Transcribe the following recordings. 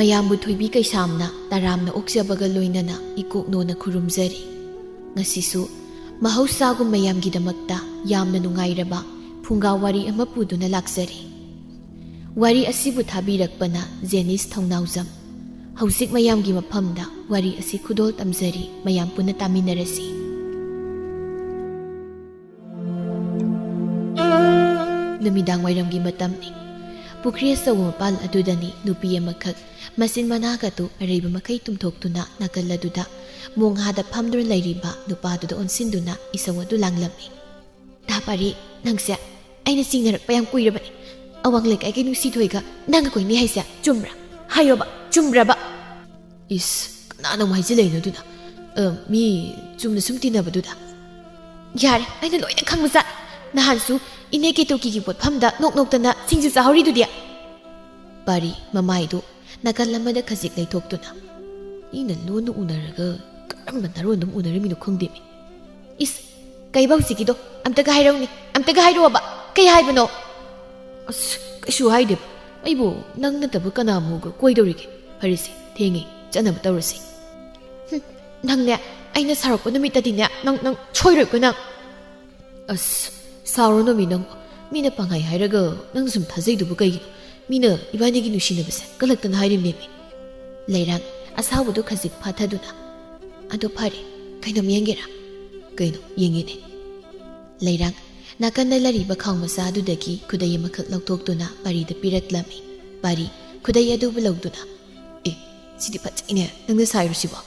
ꯃꯌꯥꯝꯕꯨ ꯊꯣꯏꯕꯤ ꯀꯩꯁꯥꯝꯅ ꯇꯔꯥꯝꯅ ꯑꯣꯛꯆꯕꯒ ꯂꯣꯏꯅꯅ ꯏꯀꯣꯛꯅꯣꯅ ꯈꯨꯔꯨꯝꯖꯔꯤ꯫ ꯉꯁꯤꯁꯨ ꯃꯍꯧꯁꯥꯒꯨꯝ ꯃꯌꯥꯝꯒꯤꯗꯃꯛꯇ ꯌꯥꯝꯅ ꯅꯨꯡꯉꯥꯏꯔꯕ ꯐꯨꯡꯒꯥ ꯋꯥꯔꯤ ꯑꯃ ꯄꯨꯗꯨꯅ ꯂꯥꯛꯆꯔꯤ꯫ ꯋꯥꯔꯤ ꯑꯁꯤꯕꯨ ꯊꯥꯕꯤꯔꯛꯄꯅ ꯖꯦꯅꯤꯁ ꯊꯧꯅꯥꯎꯖꯝ꯫ ꯍꯧꯖꯤꯛ ꯃꯌꯥꯝꯒꯤ ꯃꯐꯝꯗ ꯋꯥꯔꯤ ꯑꯁꯤ ꯈꯨꯗꯣꯜ ꯇꯝꯖꯔꯤ, ꯃꯌꯥꯝ ꯄꯨꯟꯅ ꯇꯥꯃꯤꯟꯅꯔꯁꯤ꯫ ꯅꯨꯃꯤꯗꯥꯡ ꯋꯥꯏꯔꯝꯒꯤ ꯃꯇꯝꯅꯤ꯫ ꯄꯨꯈ꯭ꯔꯤ ꯑꯆꯧꯕ ꯃꯄꯥꯜ ꯑꯗꯨꯗꯅꯤ ꯅꯨꯄꯤ ꯑꯃꯈꯛ ꯃꯆꯤꯟ ꯃꯅꯥꯒꯗꯨ ꯑꯔꯩꯕ ꯃꯈꯩ ꯇꯨꯝꯊꯣꯛꯇꯨꯅ ꯅꯥꯀꯜ ꯑꯗꯨꯗ ꯃꯣꯡꯍꯥꯗ ꯐꯝꯗꯨꯅ ꯂꯩꯔꯤꯕ ꯅꯨꯄꯥꯗꯨꯗ ꯑꯣꯟꯁꯤꯟꯗꯨꯅ ꯏꯁꯧ ꯑꯗꯨ ꯂꯥꯡꯂꯝꯃꯤ꯫ "ꯇꯥ ꯄꯥꯔꯤ, ꯅꯪꯁꯦ ꯑꯩꯅ ꯆꯤꯡꯅꯔꯛꯄ ꯌꯥꯝ ꯀꯨꯏꯔꯕꯅꯤ꯫ ꯑꯋꯥꯡ ꯂꯩꯀꯥꯏꯒꯤ ꯅꯨꯡꯁꯤꯊꯣꯏꯒ ꯅꯪꯒ ꯀꯣꯏꯅꯤ ꯍꯥꯏꯁꯦ ꯆꯨꯝꯕ꯭ꯔꯥ? ꯍꯥꯏꯌꯣꯕ, ꯆꯨꯝꯕ꯭ꯔꯕ?" "ꯏꯁ, ꯀꯅꯥꯅ ꯑꯃꯨꯛ ꯍꯥꯏꯖꯤꯜꯂꯛꯏꯅꯣ ꯑꯗꯨꯅ? ꯃꯤ ꯆꯨꯝꯅ ꯁꯨꯝ ꯇꯤꯟꯅꯕꯗꯨꯗ." "ꯌꯥꯔꯦ, ꯑꯩꯅ ꯂꯣꯏꯅ ꯈꯪꯕꯖꯥꯠ꯫ ꯅꯍꯥꯟꯁꯨ ꯏꯅꯦ ꯀꯦꯇꯣꯀꯤꯒꯤ ꯄꯣꯠꯐꯝꯗ ꯅꯣꯛ ꯅꯣꯛꯇꯅ ꯁꯤꯡꯖꯨ ꯆꯥꯍꯧꯔꯤꯗꯨꯗꯤ." ꯄꯥꯔꯤ ꯃꯃꯥꯏꯗꯨ ꯅꯥꯀꯜ ꯑꯃꯗ ꯈꯖꯤꯛ ꯂꯩꯊꯣꯛꯇꯨꯅ, "ꯃꯤꯅ ꯂꯣꯟꯅ ꯎꯅꯔꯒ ꯀꯔꯝꯕ ꯅꯔꯣꯟꯗꯨꯝ ꯎꯅꯔꯝꯃꯤꯅꯣ ꯈꯪꯗꯦꯃꯤ." "ꯏꯁ, ꯀꯩꯕ ꯍꯧꯖꯤꯛꯀꯤꯗꯣ? ꯑꯝꯇꯒ ꯍꯥꯏꯔꯧꯅꯤ, ꯑꯝꯇꯒ ꯍꯥꯏꯔꯛꯑꯣꯕ, ꯀꯩ ꯍꯥꯏꯕꯅꯣ?" "ꯑꯁ, ꯀꯩꯁꯨ ꯍꯥꯏꯗꯦꯕ. ꯑꯩꯕꯨ ꯅꯪ ꯅꯠꯇꯕ ꯀꯅꯥꯃꯨꯒ ꯀꯣꯏꯗꯧꯔꯤꯒꯦ? ꯐꯔꯦꯁꯦ, ꯊꯦꯡꯉꯦ, ꯆꯠꯅꯕ ꯇꯧꯔꯁꯤ." "ꯅꯪꯅꯦ, ꯑꯩꯅ ꯁꯥꯎꯔꯛꯄ ꯅꯨꯃꯤꯠꯇꯗꯤꯅꯦ, ꯅꯪ ꯁꯣꯏꯔꯣꯏꯀꯣ ꯅꯪ." "ꯑꯁ, ꯁꯥꯎꯔꯅꯣꯃꯤ ꯅꯪ. ꯃꯤꯅ ꯄꯥꯡꯍꯥꯏ ꯍꯥꯏꯔꯒ ꯅꯪꯅ ꯁꯨꯝ ꯊꯥꯖꯩꯗꯨꯕꯨ ꯀꯩꯒꯤꯅꯣ? ꯃꯤꯅ ꯏꯕꯥꯅꯤꯒꯤ ꯅꯨꯡꯁꯤꯅꯕꯁꯦ ꯀꯜꯂꯛꯇꯅ ꯍꯥꯏꯔꯤꯕꯅꯦꯃꯤ." ꯂꯩꯔꯥꯡ ꯑꯁꯥꯎꯕꯗꯨ ꯈꯖꯤꯛ ꯐꯥꯊꯗꯨꯅ, "ꯑꯗꯣ ꯐꯔꯦ, ꯀꯩꯅꯣꯝ ꯌꯦꯡꯒꯦꯔꯥ?" "ꯀꯩꯅꯣ? ꯌꯦꯡꯒꯦꯅꯦ." ꯂꯩꯔꯥꯡ ꯅꯥꯀꯟꯗ ꯂꯩꯔꯤꯕ ꯈꯥꯎ ꯃꯆꯥ ꯑꯗꯨꯗꯒꯤ ꯈꯨꯗꯩ ꯑꯃꯈꯛ ꯂꯧꯊꯣꯛꯇꯨꯅ ꯄꯥꯔꯤꯗ ꯄꯤꯔꯛꯂꯝꯃꯤ꯫ ꯄꯥꯔꯤ ꯈꯨꯗꯩ ꯑꯗꯨꯕꯨ ꯂꯧꯗꯨꯅ, "ꯑꯦ, ꯁꯤꯗꯤ ꯐꯖꯩꯅꯦ. ꯅꯪꯅ ꯁꯥꯏꯔꯨꯁꯤꯕꯣ?"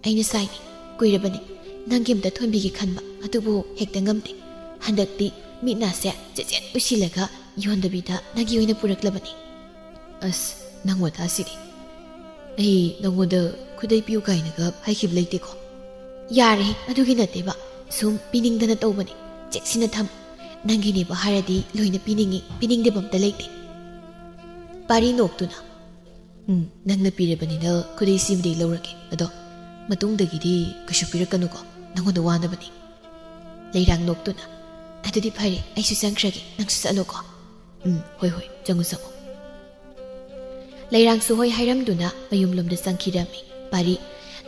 "ꯑꯩꯅ ꯁꯥꯏꯅꯤ. ꯀꯨꯏꯔꯕꯅꯤ ꯅꯪꯒꯤ ꯑꯝꯇ ꯊꯣꯟꯕꯤꯒꯦ ꯈꯟꯕ, ꯑꯗꯨꯕꯨ ꯍꯦꯛꯇ ꯉꯝꯗꯦ. ꯍꯟꯗꯛꯇꯤ ꯃꯤꯠ ꯅꯥꯁꯦ ꯆꯦꯆꯦꯠ ꯎꯏꯁꯤꯜꯂꯒ ꯌꯣꯟꯗꯕꯤꯗ ꯅꯪꯒꯤ ꯑꯣꯏꯅ ꯄꯨꯔꯛꯂꯕꯅꯤ." "ꯑꯁ, ꯅꯪ ꯋꯥꯊꯥꯁꯤꯗꯤ. ꯑꯩ ꯅꯪꯉꯣꯟꯗ ꯈꯨꯗꯩ ꯄꯤꯌꯨ ꯀꯥꯏꯅꯒ ꯍꯥꯏꯈꯤꯕ ꯂꯩꯇꯦꯀꯣ." "ꯌꯥꯔꯦ, ꯑꯗꯨꯒꯤ ꯅꯠꯇꯦꯕ. ꯁꯨꯝ ꯄꯤꯅꯤꯡꯗꯅ ꯇꯧꯕꯅꯤ. ꯆꯦꯛꯁꯤꯟꯅ ꯊꯝꯃꯨ. ꯅꯪꯒꯤꯅꯦꯕ ꯍꯥꯏꯔꯗꯤ ꯂꯣꯏꯅ ꯄꯤꯅꯤꯡꯉꯤ, ꯄꯤꯅꯤꯡꯗꯕ ꯑꯝꯇ ꯂꯩꯇꯦ." ꯄꯥꯔꯤ ꯅꯣꯛꯇꯨꯅ, "ꯅꯪꯅ ꯄꯤꯔꯕꯅꯤꯅ ꯈꯨꯗꯩꯁꯤꯃꯗꯤ ꯂꯧꯔꯒꯦ. ꯑꯗꯣ ꯃꯇꯨꯡꯗꯒꯤꯗꯤ ꯀꯩꯁꯨ ꯄꯤꯔꯛꯀꯅꯨꯀꯣ, ꯅꯪꯉꯣꯟꯗ ꯋꯥꯅꯕꯅꯤ." ꯂꯩꯔꯥꯡ ꯅꯣꯛꯇꯨꯅ, "ꯑꯗꯨꯗꯤ ꯐꯔꯦ, ꯑꯩꯁꯨ ꯆꯪꯈ꯭ꯔꯒꯦ, ꯅꯪꯁꯨ ꯆꯠꯂꯣꯀꯣ." "ꯍꯣꯏ ꯍꯣꯏ, ꯆꯪꯉꯨ ꯆꯪꯉꯨ." ꯂꯩꯔꯥꯡꯁꯨ ꯍꯣꯏ ꯍꯥꯏꯔꯝꯗꯨꯅ ꯃꯌꯨꯝꯂꯣꯝꯗ ꯆꯪꯈꯤꯔꯝꯃꯤ꯫ ꯄꯥꯔꯤ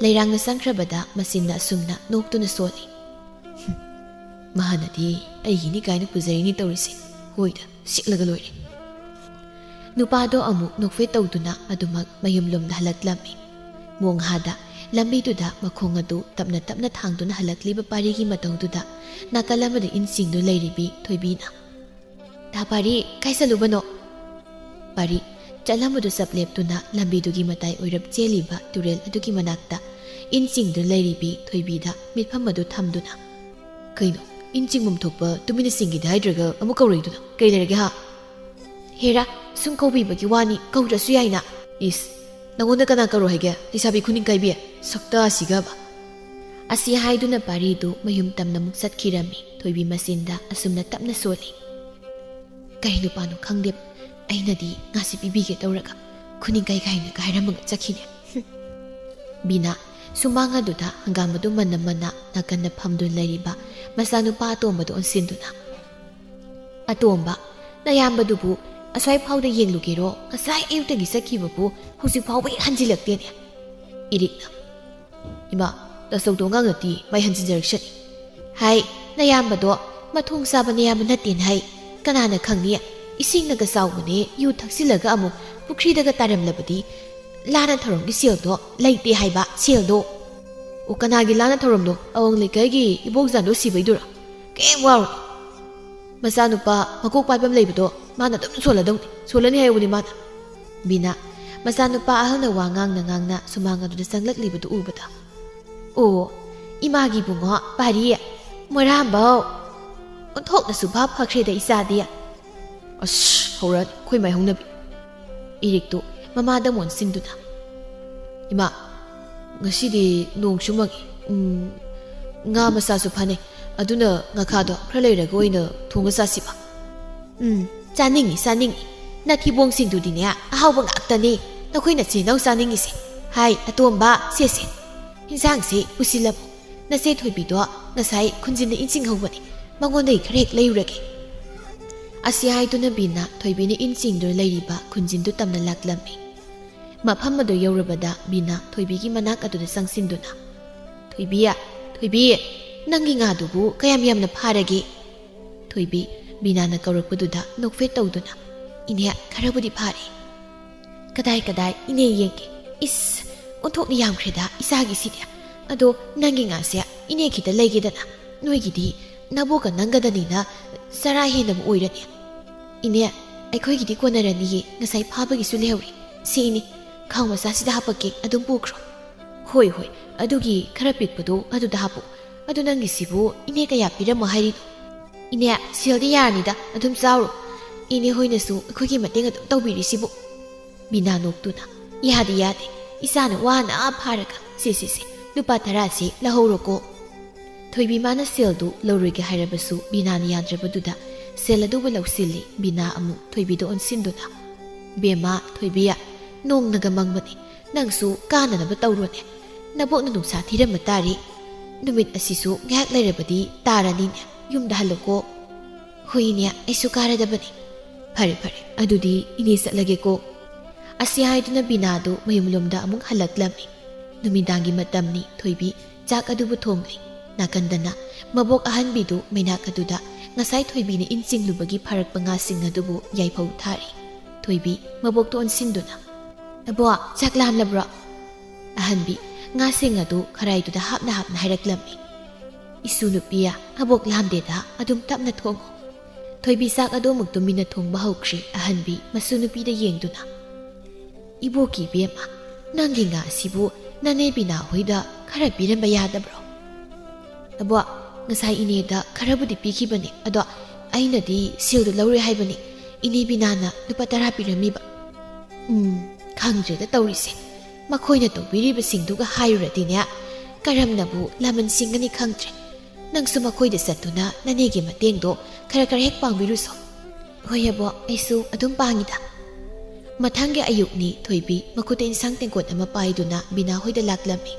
ꯂꯩꯔꯥꯡꯅ ꯆꯪꯈ꯭ꯔꯕꯗ ꯃꯆꯤꯟꯅ ꯑꯁꯨꯝꯅ ꯅꯣꯛꯇꯨꯅ ꯁꯣꯜꯂꯤ, "ꯃꯥꯅꯗꯤ ꯑꯩꯒꯤꯅꯤ ꯀꯥꯏꯅ ꯄꯨꯖꯔꯤꯅꯤ ꯇꯧꯔꯤꯁꯦ. ꯍꯣꯏꯗ, ꯁꯤꯛꯂꯒ ꯂꯣꯏꯔꯦ." ꯅꯨꯄꯥꯗꯣ ꯑꯃꯨꯛ ꯅꯣꯛꯐꯦꯠ ꯇꯧꯗꯨꯅ ꯑꯗꯨꯃꯛ ꯃꯌꯨꯝꯂꯣꯝꯗ ꯍꯜꯂꯛꯂꯝꯃꯤ꯫ ꯃꯣꯡꯍꯥꯗ ꯂꯝꯕꯤꯗꯨꯗ ꯃꯈꯣꯡ ꯑꯗꯨ ꯇꯞꯅ ꯇꯞꯅ ꯊꯥꯡꯗꯨꯅ ꯍꯜꯂꯛꯂꯤꯕ ꯄꯥꯔꯤꯒꯤ ꯃꯇꯧꯗꯨꯗ ꯅꯥꯀꯜ ꯑꯃꯗ ꯏꯟ ꯆꯤꯡꯗꯨ ꯂꯩꯔꯤꯕꯤ ꯊꯣꯏꯕꯤꯅ, "ꯇꯥ ꯄꯥꯔꯤ, ꯀꯥꯏ ꯆꯠꯂꯨꯕꯅꯣ?" ꯄꯥꯔꯤ ꯆꯠꯂꯝꯕꯗꯨ ꯆꯞ ꯂꯦꯞꯇꯨꯅ ꯂꯝꯕꯤꯗꯨꯒꯤ ꯃꯇꯥꯏ ꯑꯣꯏꯔꯞ ꯆꯦꯜꯂꯤꯕ ꯇꯨꯔꯦꯜ ꯑꯗꯨꯒꯤ ꯃꯅꯥꯛꯇ ꯏꯟ ꯆꯤꯡꯗꯨꯅ ꯂꯩꯔꯤꯕꯤ ꯊꯣꯏꯕꯤꯗ ꯃꯤꯠꯐꯝ ꯑꯗꯨ ꯊꯝꯗꯨꯅ, "ꯀꯩꯅꯣ, ꯏꯟ ꯆꯤꯡꯐꯝ ꯊꯣꯛꯄ ꯇꯨꯃꯤꯟꯅ ꯆꯤꯡꯒꯤꯗ ꯍꯥꯏꯗ꯭ꯔꯒ ꯑꯃꯨꯛ ꯀꯧꯔꯛꯏꯗꯨꯅ ꯀꯩ ꯂꯩꯔꯒꯦ ꯍꯥ?" "ꯍꯦꯔꯥ, ꯁꯨꯝ ꯀꯧꯕꯤꯕꯒꯤ ꯋꯥꯅꯤ, ꯀꯧꯗ꯭ꯔꯁꯨ ꯌꯥꯏꯅ." "ꯏꯁ, ꯅꯪꯉꯣꯟꯗ ꯀꯅꯥ ꯀꯧꯔꯣ ꯍꯥꯏꯒꯦ? ꯂꯩꯁꯥꯕꯤ ꯈꯨꯅꯤꯡ ꯀꯥꯏꯕꯤ, ꯁꯛꯇꯥꯁꯤꯒꯕ." ꯑꯁꯤ ꯍꯥꯏꯗꯨꯅ ꯄꯥꯔꯤꯗꯨ ꯃꯌꯨꯝ ꯇꯝꯅ ꯑꯃꯨꯛ ꯆꯠꯈꯤꯔꯝꯃꯤ꯫ ꯊꯣꯏꯕꯤ ꯃꯆꯤꯟꯗ ꯑꯁꯨꯝꯅ ꯇꯞꯅ ꯁꯣꯜꯂꯤ, "ꯀꯔꯤ ꯅꯨꯄꯥꯅꯣ ꯈꯪꯗꯦ, ꯑꯩꯅꯗꯤ ꯉꯥꯁꯤ ꯄꯤꯕꯤꯒꯦ ꯇꯧꯔꯒ ꯈꯨꯅꯤꯡ ꯀꯥꯏ ꯀꯥꯏꯅꯒ ꯍꯥꯏꯔꯝꯃꯒ ꯆꯠꯈꯤꯅꯦ." ꯕꯤꯅꯥ ꯁꯨꯃꯥꯡ ꯑꯗꯨꯗ ꯍꯪꯒꯥꯝ ꯑꯗꯨ ꯃꯟꯅ ꯃꯟꯅ ꯅꯥꯀꯟꯗ ꯐꯝꯗꯨꯅ ꯂꯩꯔꯤꯕ ꯃꯆꯥꯅꯨꯄꯥ ꯑꯇꯣꯝꯕꯗ ꯑꯣꯟꯁꯤꯟꯗꯨꯅ, "ꯑꯇꯣꯝꯕ, ꯅꯌꯥꯝꯕꯗꯨꯕꯨ ꯑꯁ꯭ꯋꯥꯏ ꯐꯥꯎꯗ ꯌꯦꯡꯂꯨꯒꯦꯔꯣ? ꯉꯁꯥꯏ ꯑꯌꯨꯛꯇꯒꯤ ꯆꯠꯈꯤꯕꯕꯨ ꯍꯧꯖꯤꯛ ꯐꯥꯎꯕ ꯍꯦꯛ ꯍꯟꯖꯤꯜꯂꯛꯇꯦꯅꯦ." ꯏꯔꯤꯛꯅ, "ꯏꯃꯥ, ꯇꯁꯧꯗꯣ ꯑꯉꯥꯡ ꯅꯠꯇꯦ, ꯃꯥꯏ ꯍꯟꯖꯤꯟꯖꯔꯛꯁꯅꯤ." "ꯍꯥꯏ, ꯅꯌꯥꯝꯕꯗꯣ ꯃꯊꯣꯡ ꯆꯥꯕ ꯅꯌꯥꯝꯕ ꯅꯠꯇꯦꯅ ꯍꯥꯏ. ꯀꯅꯥꯅ ꯈꯪꯅꯤ? ꯏꯁꯤꯡꯅꯒ ꯆꯥꯎꯕꯅꯦ, ꯌꯨ ꯊꯛꯆꯤꯜꯂꯒ ꯑꯃꯨꯛ ꯄꯨꯈ꯭ꯔꯤꯗꯒ ꯇꯥꯔꯝꯂꯕꯗꯤ ꯂꯥꯟꯅ ꯊꯧꯔꯝꯒꯤ ꯁꯦꯜꯗꯣ ꯂꯩꯇꯦ ꯍꯥꯏꯕ, ꯁꯦꯜꯗꯣ." "ꯑꯣ, ꯀꯅꯥꯒꯤ ꯂꯥꯟꯅ ꯊꯧꯔꯝꯅꯣ? ꯑꯋꯥꯡ ꯂꯩꯀꯥꯏꯒꯤ ꯏꯕꯣꯛꯖꯥꯟꯗꯣ ꯁꯤꯕꯩꯗꯨꯔꯣ? ꯀꯩꯝ ꯋꯥꯔꯨꯅꯨ. ꯃꯆꯥꯅꯨꯄꯥ ꯃꯀꯣꯛ ꯄꯥꯏꯕ ꯑꯃ ꯂꯩꯕꯗꯣ ꯃꯥꯅ ꯑꯗꯨꯝ ꯁꯣꯜꯂꯗꯧꯅꯤ, ꯁꯣꯜꯂꯅꯤ ꯍꯥꯏꯍꯧꯕꯅꯤ ꯃꯥꯅ." ꯕꯤꯅꯥ ꯃꯆꯥꯅꯨꯄꯥ ꯑꯍꯜꯅ ꯋꯥ ꯉꯥꯡꯅ ꯉꯥꯡꯅ ꯁꯨꯃꯥꯡ ꯑꯗꯨꯗ ꯆꯪꯂꯛꯂꯤꯕꯗꯨ ꯎꯕꯗ, "ꯑꯣ, ꯏꯃꯥꯒꯤ ꯕꯨꯡꯉꯣ ꯄꯥꯔꯤ, ꯃꯣꯏꯔꯥꯡꯕꯥꯎ ꯑꯣꯟꯊꯣꯛꯅꯁꯨ ꯚꯥꯞ ꯐꯈ꯭ꯔꯦꯗ ꯏꯆꯥꯗꯤ." "ꯑꯁ, ꯍꯧꯔꯛꯑꯅꯤ ꯑꯩꯈꯣꯏ ꯃꯥꯏ ꯍꯧꯅꯕꯤ." ꯏꯔꯤꯛꯇꯨ ꯃꯃꯥꯗ ꯃꯣꯟꯁꯤꯟꯗꯨꯅ, "ꯏꯃꯥ, ꯉꯁꯤꯗꯤ ꯅꯣꯡꯁꯨ ꯃꯪꯉꯤ, ꯉꯥ ꯃꯆꯥꯁꯨ ꯐꯥꯅꯩ. ꯑꯗꯨꯅ ꯉꯥꯈꯥꯗꯣ ꯈꯔ ꯂꯩꯔꯒ ꯑꯣꯏꯅ ꯊꯣꯡꯉ ꯆꯥꯁꯤꯕ." "ꯆꯥꯅꯤꯡꯉꯤ, ꯆꯥꯅꯤꯡꯉꯤ. ꯅꯊꯤꯕꯣꯡꯁꯤꯡꯗꯨꯗꯤꯅꯦ ꯑꯍꯥꯎꯕ ꯉꯥꯛꯇꯅꯤ ꯅꯈꯣꯏ ꯅꯆꯦ ꯅꯥꯎ ꯆꯥꯅꯤꯡꯉꯤꯁꯦ. ꯍꯥꯏ ꯑꯇꯣꯝꯕ, ꯁꯦꯁꯦ, ꯏꯟꯁꯥꯡꯁꯤ ꯄꯨꯁꯤꯜꯂꯝꯃꯨ. ꯅꯆꯦ ꯊꯣꯏꯕꯤꯗꯣ ꯉꯁꯥꯏ ꯈꯨꯟꯖꯤꯟꯗ ꯏꯟ ꯆꯤꯡꯍꯧꯕꯅꯤ, ꯃꯉꯣꯟꯗꯒꯤ ꯈꯔ ꯍꯦꯛ ꯂꯩꯔꯨꯔꯒꯦ." ꯑꯁꯤ ꯍꯥꯏꯗꯨꯅ ꯕꯤꯅꯥ ꯊꯣꯏꯕꯤꯅ ꯏꯟ ꯆꯤꯡꯗꯨꯅ ꯂꯩꯔꯤꯕ ꯈꯨꯟꯖꯤꯟꯗꯨ ꯇꯝꯅ ꯂꯥꯛꯂꯝꯃꯤ꯫ ꯃꯐꯝ ꯑꯗꯨ ꯌꯧꯔꯕꯗ ꯕꯤꯅꯥ ꯊꯣꯏꯕꯤꯒꯤ ꯃꯅꯥꯛ ꯑꯗꯨꯗ ꯆꯪꯁꯤꯟꯗꯨꯅ ꯊꯣꯏꯕꯤ ꯊꯣꯏꯕꯤ ꯅꯪꯒꯤ ꯉꯥꯗꯨꯕꯨ ꯀꯌꯥꯝ ꯌꯥꯝꯅ ꯐꯥꯔꯒꯦ? ꯊꯣꯏꯕꯤ ꯕꯤꯅꯥꯅ ꯀꯧꯔꯛꯄꯗꯨꯗ ꯅꯣꯛꯐꯦꯠ ꯇꯧꯗꯨꯅ ꯏꯅꯦ ꯈꯔꯕꯨꯗꯤ ꯐꯥꯔꯦ꯫ ꯀꯗꯥꯏ ꯏꯅꯦ ꯌꯦꯡꯒꯦ꯫ ꯏꯁ ꯑꯣꯟꯊꯣꯛꯅ ꯌꯥꯝꯈ꯭ꯔꯦꯗ ꯏꯆꯥꯒꯤꯁꯤꯗꯤ꯫ ꯑꯗꯣ ꯅꯪꯒꯤ ꯉꯥꯁꯦ ꯏꯅꯦ ꯈꯤꯇ ꯂꯩꯒꯦꯗꯅ, ꯅꯣꯏꯒꯤꯗꯤ ꯅꯕꯣꯛꯀ ꯅꯪꯒꯗꯅꯤꯅ ꯆꯔꯥ ꯍꯦꯟꯅꯕ ꯑꯣꯏꯔꯅꯤ꯫ ꯏꯅꯦ ꯑꯩꯈꯣꯏꯒꯤꯗꯤ ꯀꯣꯟꯅꯔꯅꯤꯌꯦ, ꯉꯁꯥꯏ ꯐꯥꯕꯒꯤꯁꯨ ꯂꯩꯍꯧꯔꯤ꯫ ꯁꯤꯅꯤ ꯈꯥꯎ ꯃꯆꯥꯁꯤꯗ ꯍꯥꯞꯄꯛꯀꯦ, ꯑꯗꯨꯝ ꯄꯨꯈ꯭ꯔꯣ꯫ ꯍꯣꯏ ꯑꯗꯨꯒꯤ ꯈꯔ ꯄꯤꯛꯄꯗꯣ ꯑꯗꯨꯗ ꯍꯥꯞꯄꯨ꯫ ꯑꯗꯨ ꯅꯪꯒꯤꯁꯤꯕꯨ ꯏꯅꯦ ꯀꯌꯥ ꯄꯤꯔꯝꯃꯣ ꯍꯥꯏꯔꯤꯅꯣ? ꯏꯅꯦ ꯁꯦꯜꯗꯤ ꯌꯥꯔꯅꯤꯗ, ꯑꯗꯨꯝ ꯆꯥꯎꯔꯣ꯫ ꯏꯅꯦ ꯍꯣꯏꯅꯁꯨ ꯑꯩꯈꯣꯏꯒꯤ ꯃꯇꯦꯡ ꯑꯗꯨꯝ ꯇꯧꯕꯤꯔꯤꯁꯤꯕꯨ꯫ ꯕꯤꯅꯥ ꯅꯣꯛꯇꯨꯅ ꯌꯥꯗꯦ ꯏꯆꯥꯅ ꯋꯥꯅ ꯐꯥꯔꯒ ꯁꯤ ꯂꯨꯄꯥ 10ꯁꯤ ꯂꯧꯍꯧꯔꯣꯀꯣ꯫ ꯊꯣꯏꯕꯤ ꯃꯥꯅ ꯁꯦꯜꯗꯨ ꯂꯧꯔꯣꯏꯒꯦ ꯍꯥꯏꯔꯕꯁꯨ ꯕꯤꯅꯥꯅ ꯌꯥꯗ꯭ꯔꯕꯗꯨꯗ ꯁꯦꯜ ꯑꯗꯨꯕꯨ ꯂꯧꯁꯤꯜꯂꯤ꯫ ꯕꯤꯅꯥ ꯑꯃꯨꯛ ꯊꯣꯏꯕꯤꯗ ꯑꯣꯟꯁꯤꯟꯗꯨꯅ ꯕꯦꯝꯃ ꯊꯣꯏꯕꯤ ꯅꯣꯡꯅꯒ ꯃꯪꯕꯅꯤ, ꯅꯪꯁꯨ ꯀꯥꯅꯅꯕ ꯇꯧꯔꯣꯅꯦ꯫ ꯅꯕꯣꯛꯅ ꯅꯨꯡꯁꯥ ꯊꯤꯔꯝꯕ ꯇꯥꯔꯤ, ꯅꯨꯃꯤꯠ ꯑꯁꯤꯁꯨ ꯉꯥꯏꯍꯥꯛ ꯂꯩꯔꯕꯗꯤ ꯇꯥꯔꯅꯤꯅꯦ, ꯌꯨꯝꯗ ꯍꯜꯂꯣꯀꯣ꯫ ꯍꯣꯏ ꯏꯅꯦ ꯑꯩꯁꯨ ꯀꯥꯔꯗꯕꯅꯤ꯫ ꯐꯔꯦ ꯑꯗꯨꯗꯤ ꯏꯅꯦ ꯆꯠꯂꯒꯦꯀꯣ꯫ ꯑꯁꯤ ꯍꯥꯏꯗꯨꯅ ꯕꯤꯅꯥꯗꯨ ꯃꯌꯨꯝꯂꯣꯝꯗ ꯑꯃꯨꯛ ꯍꯜꯂꯛꯂꯝꯃꯤ꯫ ꯅꯨꯃꯤꯗꯥꯡꯒꯤ ꯃꯇꯝꯅꯤ꯫ ꯊꯣꯏꯕꯤ ꯆꯥꯛ ꯑꯗꯨꯕꯨ ꯊꯣꯡꯂꯤ꯫ ꯅꯥꯀꯟꯗꯅ ꯃꯕꯣꯛ ꯑꯍꯟꯕꯤꯗꯨ ꯃꯩꯅꯥꯛ ꯑꯗꯨꯗ ꯉꯁꯥꯏ ꯊꯣꯏꯕꯤꯅ ꯏꯟ ꯆꯤꯡꯂꯨꯕꯒꯤ ꯐꯥꯔꯛꯄ ꯉꯥꯁꯤꯡ ꯑꯗꯨꯕꯨ ꯌꯥꯏꯐꯧ ꯊꯥꯔꯤ꯫ ꯊꯣꯏꯕꯤ ꯃꯕꯣꯛꯇ ꯑꯣꯟꯁꯤꯟꯗꯨꯅ ꯑꯕꯣꯛ ꯆꯥꯛ ꯂꯥꯝꯂꯕ꯭ꯔꯣ? ꯑꯍꯟꯕꯤ ꯉꯥꯁꯤꯡ ꯑꯗꯨ ꯈꯔꯥꯏꯗꯨꯗ ꯍꯥꯞꯅ ꯍꯥꯏꯔꯛꯂꯝꯃꯤ꯫ ꯏꯁꯨ ꯅꯨꯄꯤꯌꯥ ꯑꯕꯣꯛ ꯂꯥꯝꯗꯦꯗ, ꯑꯗꯨꯝ ꯇꯞꯅ ꯊꯣꯡꯉꯨ꯫ ꯊꯣꯏꯕꯤ ꯆꯥꯛ ꯑꯗꯨ ꯑꯃꯨꯛ ꯇꯨꯃꯤꯟꯅ ꯊꯣꯡꯕ ꯍꯧꯈ꯭ꯔꯤ꯫ ꯑꯍꯟꯕꯤ ꯃꯁꯨ ꯅꯨꯄꯤꯗ ꯌꯦꯡꯗꯨꯅ ꯏꯕꯣꯛꯀꯤ ꯕꯦꯝꯃ ꯅꯪꯒꯤ ꯉꯥ ꯑꯁꯤꯕꯨ ꯅꯅꯦ ꯕꯤꯅꯥ ꯍꯣꯏꯗ ꯈꯔ ꯄꯤꯔꯝꯕ ꯌꯥꯗꯕ꯭ꯔꯣ? ꯑꯕꯣꯛ ꯉꯁꯥꯏ ꯏꯅꯦꯗ ꯈꯔꯕꯨꯗꯤ ꯄꯤꯈꯤꯕꯅꯤ, ꯑꯗꯣ ꯑꯩꯅꯗꯤ ꯁꯦꯜꯗꯨ ꯂꯧꯔꯦ ꯍꯥꯏꯕꯅꯤ, ꯏꯅꯦ ꯕꯤꯅꯥꯅ ꯂꯨꯄꯥ 10 ꯄꯤꯔꯝꯃꯤꯕ꯫ ꯈꯪꯗ꯭ꯔꯦꯗ ꯇꯧꯔꯤꯁꯦ, ꯃꯈꯣꯏꯅ ꯇꯧꯕꯤꯔꯤꯕꯁꯤꯡꯗꯨꯒ ꯍꯥꯏꯔꯨꯔꯗꯤꯅꯦ ꯀꯔꯝꯅꯕꯨ ꯂꯃꯟ ꯁꯤꯡꯒꯅꯤ ꯈꯪꯗ꯭ꯔꯦ꯫ ꯅꯪꯁꯨ ꯃꯈꯣꯏꯗ ꯆꯠꯇꯨꯅ ꯅꯅꯦꯒꯤ ꯃꯇꯦꯡꯗꯣ ꯈꯔ ꯍꯦꯛ ꯄꯥꯡꯕꯤꯔꯨꯁꯣ꯫ ꯍꯣꯏ ꯑꯕꯣꯛ ꯑꯩꯁꯨ ꯑꯗꯨꯝ ꯄꯥꯡꯉꯤꯗ꯫ ꯃꯊꯪꯒꯤ ꯑꯌꯨꯛꯅꯤ꯫ ꯊꯣꯏꯕꯤ ꯃꯈꯨꯠꯇ ꯏꯟꯁꯥꯡ ꯇꯦꯡꯀꯣꯠ ꯑꯃ ꯄꯥꯏꯗꯨꯅ ꯕꯤꯅꯥ ꯍꯣꯏꯗ ꯂꯥꯛꯂꯝꯃꯤ꯫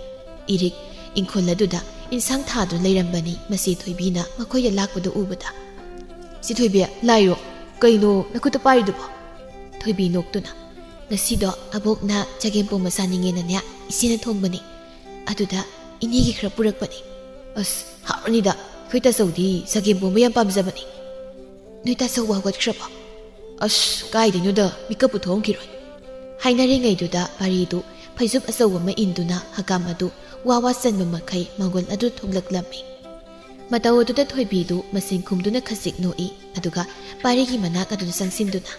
ꯏꯔꯤꯛ ꯏꯪꯈꯣꯜ ꯑꯗꯨꯗ ꯏꯟꯁꯥꯡ ꯊꯥꯗꯨꯅ ꯂꯩꯔꯝꯕꯅꯤ꯫ ꯃꯁꯤ ꯊꯣꯏꯕꯤꯅ ꯃꯈꯣꯏꯗ ꯂꯥꯛꯄꯗꯨ ꯎꯕꯗ ꯁꯤ ꯊꯣꯏꯕꯤ ꯂꯥꯏꯔꯣ, ꯀꯩꯅꯣ ꯅꯈꯨꯠꯇ ꯄꯥꯏꯔꯤꯗꯨꯕꯣ? ꯊꯣꯏꯕꯤ ꯅꯣꯛꯇꯨꯅ ꯉꯁꯤꯗꯣ ꯑꯕꯣꯛꯅ ꯆꯒꯦꯝꯄꯣꯝꯕ ꯆꯥꯅꯤꯡꯉꯦꯅꯅꯦ ꯏꯆꯦꯅ ꯊꯣꯡꯕꯅꯤ, ꯑꯗꯨꯗ ꯏꯅꯦꯒꯤ ꯈꯔ ꯄꯨꯔꯛꯄꯅꯤ꯫ ꯑꯁ ꯍꯥꯎꯔꯅꯤꯗ, ꯑꯩꯈꯣꯏ ꯇꯥꯆꯧꯗꯤ ꯆꯒꯦꯝꯄꯣꯝꯕ ꯌꯥꯝ ꯄꯥꯝꯖꯕꯅꯤ꯫ ꯅꯣꯏ ꯇꯥꯆꯧ ꯍꯧꯒꯠꯈ꯭ꯔꯕꯣ? ꯑꯁ ꯀꯥꯏꯗꯩꯅꯣꯗ, ꯃꯤꯀꯞꯄꯨ ꯊꯣꯡꯈꯤꯔꯣꯏ꯫ ꯍꯥꯏꯅꯔꯤꯉꯩꯗꯨꯗ ꯄꯥꯔꯤꯗꯨ ꯐꯩꯖꯨꯞ ꯑꯆꯧꯕ ꯑꯃ ꯏꯟꯗꯨꯅ ꯍꯀꯥꯝ ꯑꯗꯨ ꯋꯥ ꯆꯟꯕ ꯃꯈꯩ ꯃꯥꯡꯒꯣꯜ ꯑꯗꯨ ꯊꯣꯛꯂꯛꯂꯝꯃꯤ꯫ ꯃꯇꯧ ꯑꯗꯨꯗ ꯊꯣꯏꯕꯤꯗꯨ ꯃꯁꯤꯡ ꯈꯨꯝꯗꯨꯅ ꯈꯖꯤꯛ ꯅꯣꯛꯏ꯫ ꯑꯗꯨꯒ ꯄꯥꯔꯤꯒꯤ ꯃꯅꯥꯛ ꯑꯗꯨꯗ ꯆꯪꯁꯤꯟꯗꯨꯅ